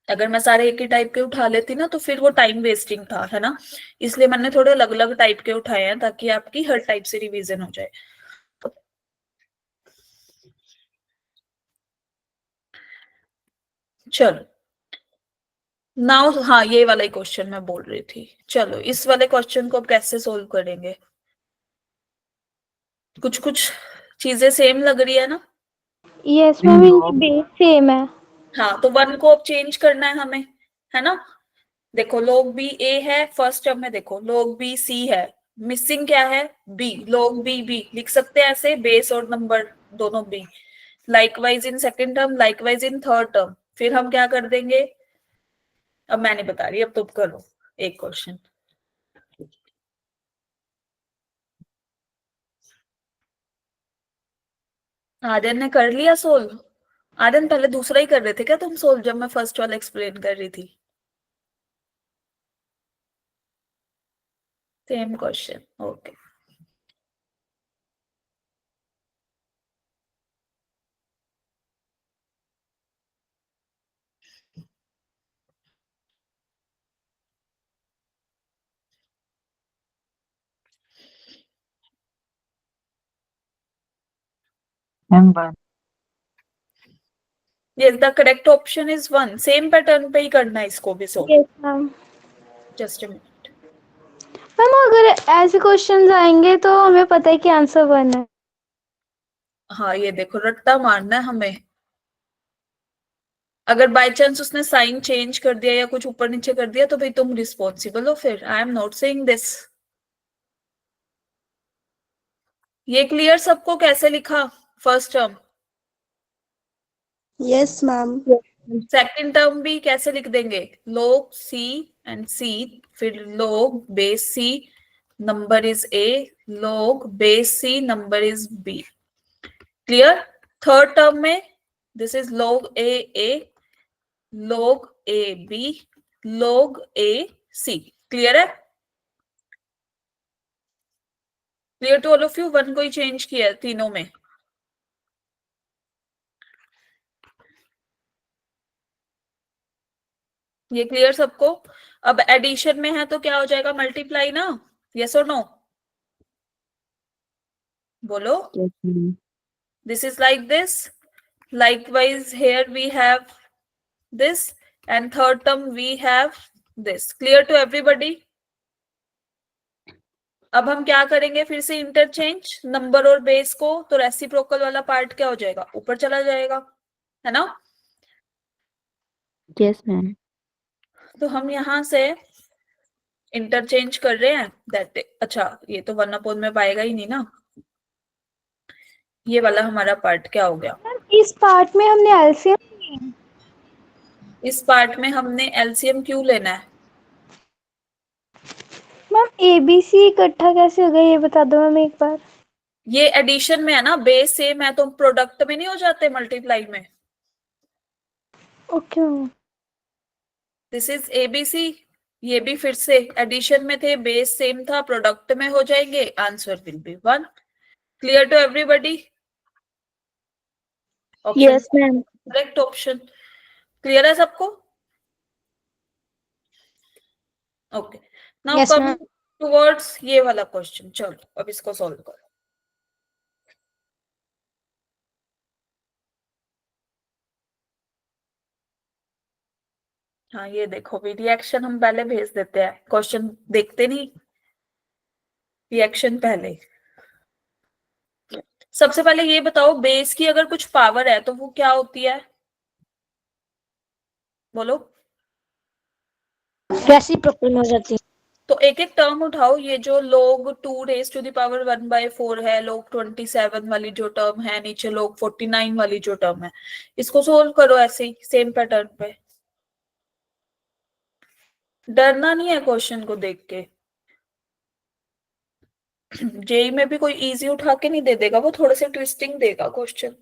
अगर मैं सारे एक ही टाइप के उठा लेती ना तो फिर वो टाइम वेस्टिंग था, है ना, इसलिए मैंने थोड़े अलग अलग टाइप के उठाए हैं ताकि आपकी हर टाइप से रिवीजन हो जाए। चलो नाउ, हाँ ये वाला ही क्वेश्चन मैं बोल रही थी। चलो इस वाले क्वेश्चन को अब कैसे सोल्व करेंगे, कुछ कुछ चीजें सेम लग रही है ना। यस मैम, इनकी बेस सेम है। हाँ तो 1 को अब चेंज करना है हमें, है ना। देखो log b a है, फर्स्ट टर्म में देखो log b c है, मिसिंग क्या है b, log b b लिख सकते हैं ऐसे, बेस और नंबर दोनों b। Likewise in second term, likewise in third term, फिर हम क्या कर देंगे, अब मैं नहीं बता रही, अब तुम करो एक क्वेश्चन। आर्यन ने कर लिया सोल्व। आर्यन पहले दूसरा ही कर रहे थे क्या तुम सोल्व, जब मैं फर्स्ट वाला एक्सप्लेन कर रही थी। Same question, okay. Ma'am 1। Yes, the correct option is 1, same pattern पे ही करना है इसको भी solve. Yes ma'am. Just a minute. Ma'am अगर ऐसे क्वेश्चंस आएंगे तो हमें पता है कि आंसर 1 है। हाँ ये देखो रट्टा मारना है हमें, अगर बाय चांस उसने साइन चेंज कर दिया या कुछ ऊपर नीचे कर दिया तो भाई तुम रिस्पॉन्सिबल हो फिर। I am not saying this. ये क्लियर सबको कैसे लिखा first term? Yes ma'am. Second term भी कैसे लिख देंगे? log c एंड c, फिर log base c number is a, log base c number is b। Clear? Third term में this is log a, log a b, log a c। Clear है? Clear to all of you? One को ही चेंज किया है तीनों में। ये क्लियर सबको? अब एडिशन में है तो क्या हो जाएगा? मल्टीप्लाई ना? यस और नो? बोलो। Yes, ma'am. This is like this. Likewise here we have this, and third term we have this. Clear to everybody? अब हम क्या करेंगे? फिर से इंटरचेंज नंबर और बेस को, तो रेसिप्रोकल वाला पार्ट क्या हो जाएगा? ऊपर चला जाएगा, है ना? Yes, ma'am. तो हम यहां से इंटरचेंज कर रहे हैं दैट। अच्छा, ये तो 1/n में पाएगा ही नहीं ना। ये वाला हमारा पार्ट क्या हो गया? इस पार्ट में हमने एलसीएम, इस पार्ट में हमने एलसीएम क्यों लेना है? मैम एबीसी इकट्ठा कैसे हो गया ये बता दो मैम एक बार। ये एडिशन में है ना, बेस सेम है तो प्रोडक्ट में नहीं हो जाते मल्टीप्लाई में। Okay ma'am. This is ABC. ये भी फिर से एडिशन में थे, बेस सेम था, प्रोडक्ट में हो जाएंगे, answer will be 1। Clear to everybody? Yes ma'am. Correct option. Clear है सबको? Okay, now Yes, come ma'am. Towards ये वाला क्वेश्चन। चलो अब इसको सॉल्व करो। हाँ ये देखो भी, रिएक्शन हम पहले भेज देते हैं, क्वेश्चन देखते नहीं, रिएक्शन पहले। सबसे पहले ये बताओ, बेस की अगर कुछ पावर है तो वो क्या होती है? बोलो। रेसिप्रोकल हो जाती है। तो एक एक टर्म उठाओ। ये जो log 2 raise to the power 1/4 है, log 27 वाली जो टर्म है, नीचे log 49 वाली जो टर्म है, इसको सोल्व करो ऐसे ही सेम पैटर्न पे। डरना नहीं है क्वेश्चन को देख के। जेई में भी कोई इजी उठा के नहीं दे देगा, वो थोड़े से ट्विस्टिंग देगा क्वेश्चन।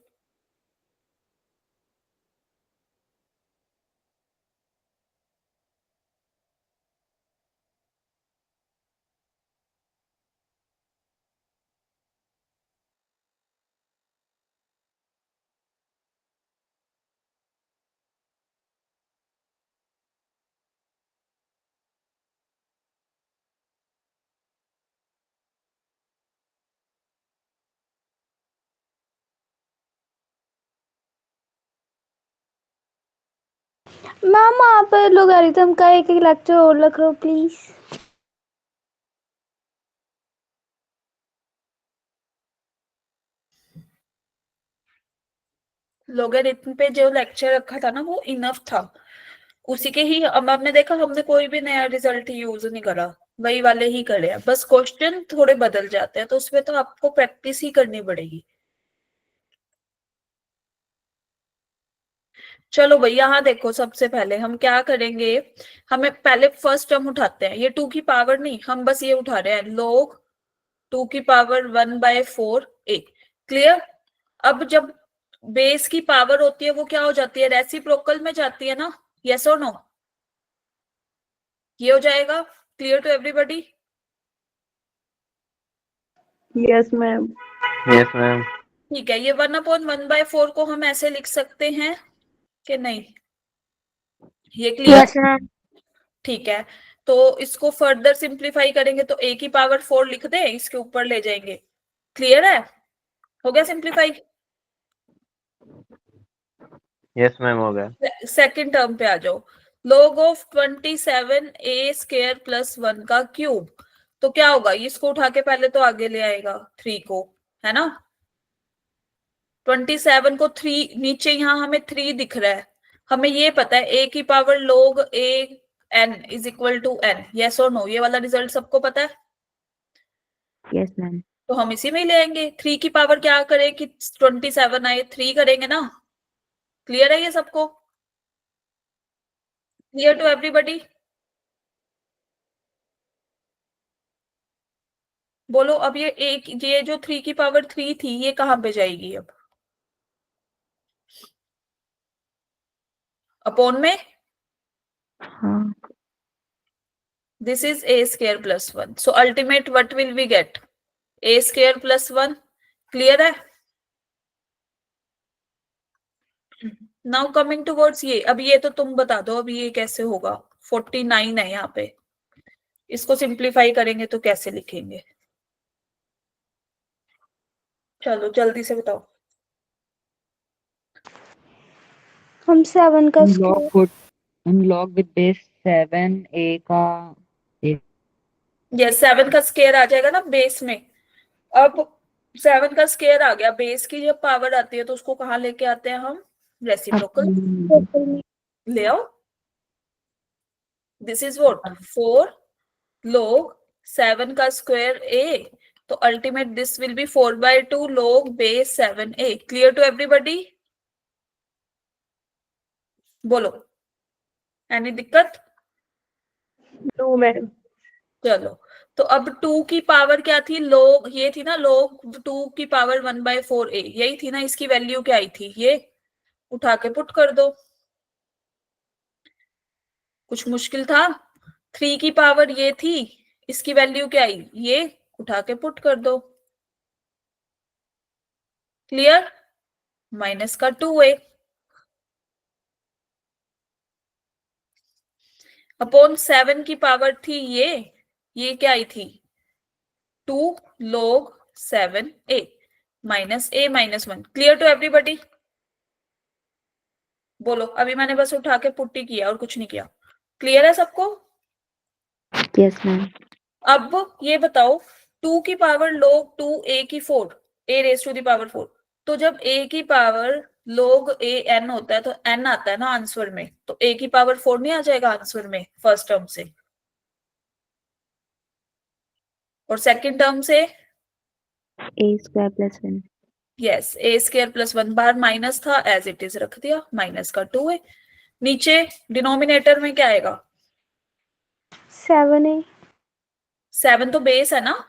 मैम आप लोगारिथम का एक एक लेक्चर और रख लो प्लीज। लोगरिथम पे जो लेक्चर रखा था ना वो इनफ था, उसी के ही। अब आपने देखा हमने कोई भी नया रिजल्ट यूज नहीं करा, वही वाले ही करे हैं, बस क्वेश्चन थोड़े बदल जाते हैं, तो उसमें तो आपको प्रैक्टिस ही करनी पड़ेगी। चलो भाई यहाँ देखो, सबसे पहले हम क्या करेंगे, हमें पहले फर्स्ट टर्म उठाते हैं। ये 2 की पावर नहीं, हम बस ये उठा रहे हैं, log 2 की पावर 1/4a। क्लियर? अब जब बेस की पावर होती है वो क्या हो जाती है? रेसिप्रोकल में जाती है ना? यस और नो? ये हो जाएगा। Clear to everybody? Yes ma'am. Yes ma'am. ठीक है, ये 1/1/4 को हम ऐसे लिख सकते हैं कि नहीं? ये क्लियर? Yes ma'am. ठीक है, तो इसको फर्दर सिंप्लीफाई करेंगे तो a की पावर 4 लिख दें, इसके ऊपर ले जाएंगे। क्लियर है? हो गया सिंप्लीफाई? यस मैम हो गया। सेकंड टर्म पे आ जाओ। log ऑफ 27a² + 1 का क्यूब, तो क्या होगा? इसको उठा के पहले तो आगे ले आएगा 3 को, है ना? 27 को 3 नीचे, यहाँ हमें 3 दिख रहा है, हमें ये पता है ए की power log a n is equal to n, yes और नो, ये वाला रिजल्ट सबको पता है। Yes ma'am. तो हम इसी में ही ले आएंगे। 3 की पावर क्या करें कि 27 आए, 3 करेंगे ना। क्लियर है ये सबको? Clear to everybody? बोलो अब ये एक, ये जो 3 की पावर 3 थी ये कहां पे जाएगी अब? अपॉन में हाँ this is a square plus 1, so ultimate what will we get? A square plus 1। Clear है? नाउ कमिंग टुवर्ड्स ये, अब ये तो तुम बता दो अब ये कैसे होगा। 49 है यहाँ पे, इसको सिंप्लीफाई करेंगे तो कैसे लिखेंगे? चलो जल्दी से बताओ। हम 7 का log square good log with base 7 ए का ये 7 का स्केयर आ जाएगा ना बेस में। अब 7 का स्केयर आ गया, बेस की जब पावर आती है तो उसको कहाँ लेके आते हैं हम? रेसिप्रोकल में ले आओ। दिस इज व्हाट 4 log 7 का स्क्वायर a, तो ultimate this will be 4/2 log base 7a। Clear to everybody? बोलो, एनी दिक्कत? No ma'am. चलो, तो अब 2 की पावर क्या थी? log, ये थी ना log 2 की पावर 1/4a, यही थी ना, इसकी वैल्यू क्या आई थी? ये उठा के पुट कर दो। कुछ मुश्किल था? 3 की पावर ये थी, इसकी वैल्यू क्या आई? ये उठा के पुट कर दो। क्लियर? माइनस का 2a अपॉन 7 की पावर थी ये क्या आई थी? 2 log 7a minus a minus 1। Clear to everybody? बोलो, अभी मैंने बस उठा के पुट्टी किया और कुछ नहीं किया। क्लियर है सबको? Yes ma'am. अब ये बताओ, 2 की पावर log 2 a की 4, a raise to the power 4, तो जब a की पावर log a n होता है तो n आता है ना आंसर में, तो a की पावर 4 नहीं आ जाएगा आंसर में फर्स्ट टर्म से? और सेकंड टर्म से ए स्क्वायर प्लस 1। यस, ए स्क्वायर प्लस 1, बाहर माइनस था एज इट इज रख दिया, माइनस का 2 है। नीचे डिनोमिनेटर में क्या आएगा? 7 है। 7 तो बेस है ना,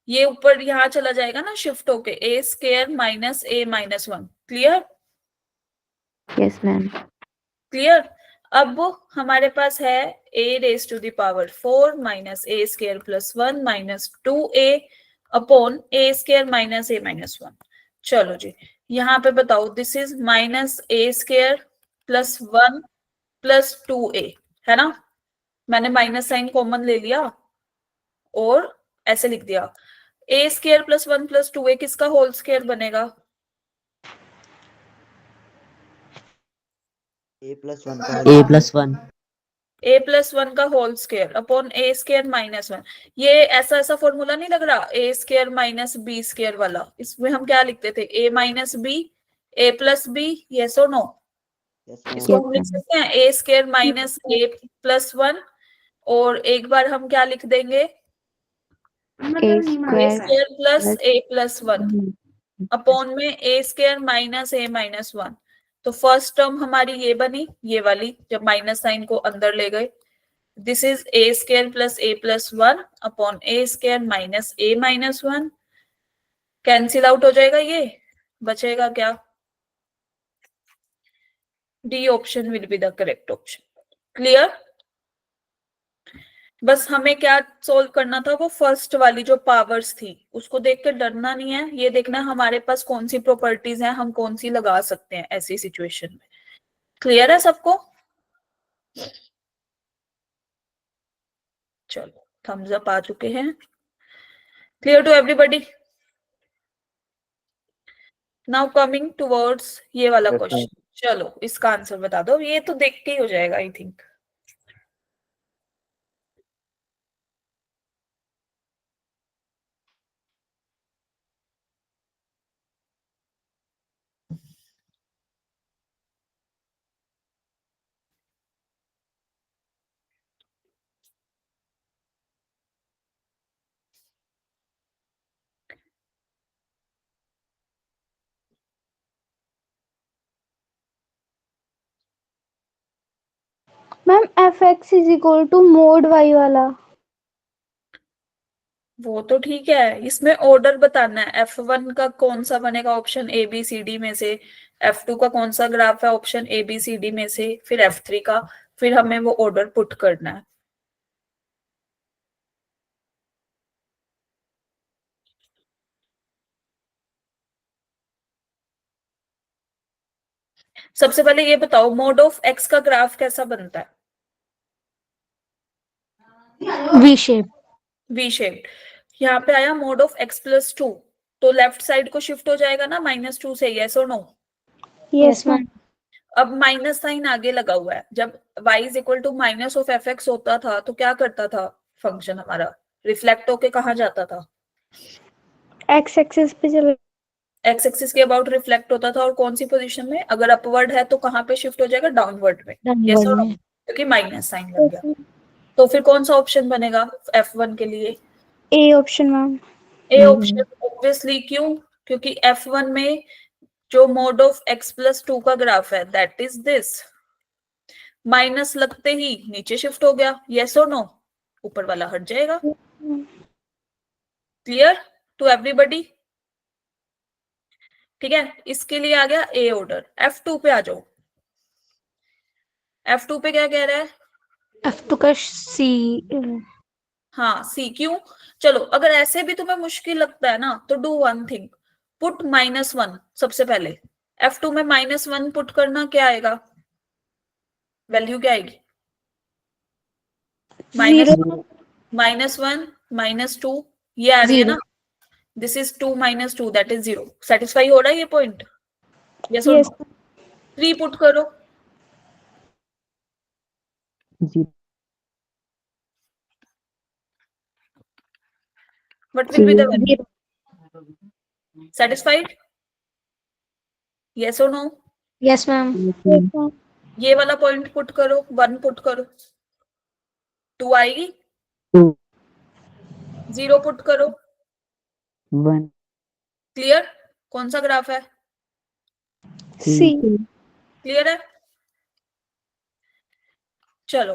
ये ऊपर यहाँ चला जाएगा ना शिफ्ट होके, a square minus a minus 1। Clear? Yes ma'am. Clear? अब हमारे पास है a raise to the power 4 minus a square plus 1 minus 2a upon a square minus a minus 1। चलो जी, यहाँ पे बताओ, this is minus a square plus 1 plus 2a, है ना? मैंने माइनस साइन कॉमन ले लिया और ऐसे लिख दिया। ए स्क्वायर प्लस 1 प्लस 2a किसका होल स्क्वायर बनेगा? ए प्लस 1 a प्लस 1 का whole square upon a square minus 1। ये ऐसा ऐसा फॉर्मूला नहीं लग रहा, a square minus b square वाला? इसमें हम क्या लिखते थे? a minus b, a plus b, yes और नो? इसको हम लिख सकते हैं a square minus a plus 1, और एक बार हम क्या लिख देंगे? A square square plus a plus 1 upon में a square minus a minus 1। तो फर्स्ट टर्म हमारी ये बनी, ये वाली, जब माइनस साइन को अंदर ले गए। This is a square plus a plus 1 upon a square minus a minus 1। Cancel out हो जाएगा, ये बचेगा क्या? D option will be the correct option. Clear? बस हमें क्या सोल्व करना था? वो फर्स्ट वाली जो पावर्स थी उसको देख के डरना नहीं है, ये देखना हमारे पास कौन सी प्रॉपर्टीज हैं, हम कौन सी लगा सकते हैं ऐसी सिचुएशन में। क्लियर है सबको? चलो, थम्स अप आ चुके हैं। Clear to everybody? Now coming towards ये वाला क्वेश्चन। चलो इसका आंसर बता दो, ये तो देख के ही हो जाएगा I think. Ma'am fx is equal to mod y वाला। वो तो ठीक है, इसमें ऑर्डर बताना है। F1 का कौन सा बनेगा option A B C D में से, F2 का कौन सा ग्राफ है option A B C D में से, फिर F3 का, फिर हमें वो ऑर्डर पुट करना है। सबसे पहले ये बताओ मोड ऑफ एक्स का ग्राफ कैसा बनता है? V shape. V shape. यहाँ पे आया मोड ऑफ x+2, तो लेफ्ट साइड को शिफ्ट हो जाएगा ना -2 से, यस और नो? Yes ma'am. अब माइनस साइन आगे लगा हुआ है। जब y is equal to minus of fx होता था तो क्या करता था फंक्शन हमारा? रिफ्लेक्ट होके कहाँ जाता था? x एक्सिस पे चला। x एक्सिस के अबाउट रिफ्लेक्ट होता था, और कौन सी पोजीशन में? अगर अपवर्ड है तो कहाँ पे शिफ्ट हो जाएगा? डाउनवर्ड में, यस और नो? क्योंकि माइनस साइन लग गया। तो फिर कौन सा ऑप्शन बनेगा F1 के लिए? A option ma'am. A option obviously. क्यों? क्योंकि F1 में जो मोड ऑफ x+2 का ग्राफ है दैट इज दिस। माइनस लगते ही नीचे शिफ्ट हो गया, यस और नो? ऊपर वाला हट जाएगा। Clear to everybody? ठीक है, इसके लिए आ गया ए ऑर्डर। F2 पे आ जाओ। F2 पे क्या कह रहा है? f2 का सी। हाँ सी। क्यों? चलो अगर ऐसे भी तुम्हें मुश्किल लगता है ना तो डू वन थिंग, पुट -1 सबसे पहले। F2 में -1 पुट करना, क्या आएगा? वैल्यू क्या आएगी? जीरो। -1 -2 ये आ रही है ना। This is 2 - 2 that is 0। Satisfy हो रहा है ये पॉइंट? यस और यस। नो? 3 पुट करो। What will be the value? Satisfied? Yes or no? Yes ma'am. ये वाला पॉइंट पुट करो, 1 पुट करो, 2 आएगी। 0 पुट करो, 1। क्लियर? कौन सा ग्राफ है? सी। क्लियर है? चलो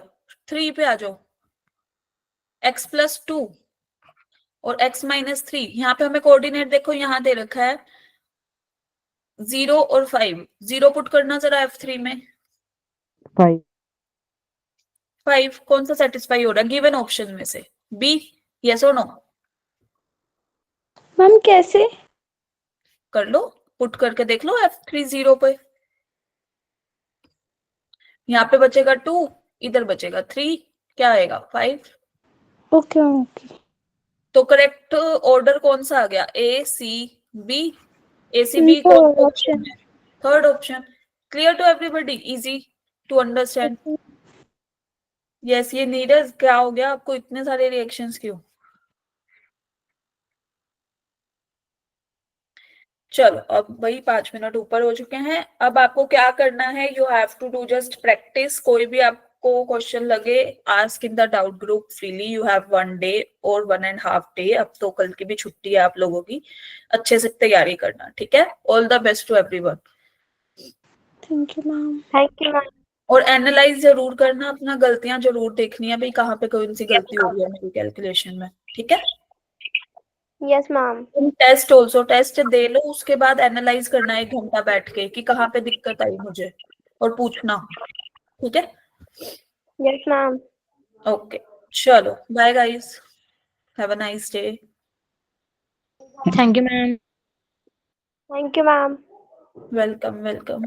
3 पे आ जाओ। x+2 और x-3, यहाँ पे हमें कोऑर्डिनेट देखो, यहाँ दे रखा है 0 और 5। 0 पुट करना जरा F3 में। 5 कौन सा सेटिस्फाई हो रहा है गिवन ऑप्शन में से? बी, यस और नो? मैम कैसे? कर लो, पुट करके देख लो F3 0 पे। यहाँ पे बचेगा 2, इधर बचेगा 3, क्या आएगा? 5। Okay okay. तो करेक्ट ऑर्डर कौन सा आ गया? ए सी बी। ए सी बी कौन सा ऑप्शन है? Third option. Clear to everybody? Easy to understand? Yes. ये नीरज क्या हो गया आपको, इतने सारे रिएक्शंस क्यों? चलो अब भाई 5 मिनट ऊपर हो चुके हैं। अब आपको क्या करना है? You have to do just practice. कोई भी आपको क्वेश्चन लगे, ask in the doubt group freely. You have 1 day और 1.5 डे। अब तो कल की भी छुट्टी है आप लोगों की, अच्छे से तैयारी करना, ठीक है? All the best to everyone. Thank you ma'am. Thank you ma'am. और एनालाइज जरूर करना, अपना गलतियां जरूर देखनी है भाई, कहाँ पे कौन सी गलती हो गई है मेरी कैलकुलेशन में, ठीक है? Yes ma'am. Test also, test दे लो, उसके बाद एनालाइज करना 1 घंटा बैठ के कि कहाँ पे दिक्कत आई मुझे, और पूछना, ठीक है? Yes ma'am. ओके चलो bye guys, have a nice day. Thank you ma'am. Thank you ma'am. Welcome welcome.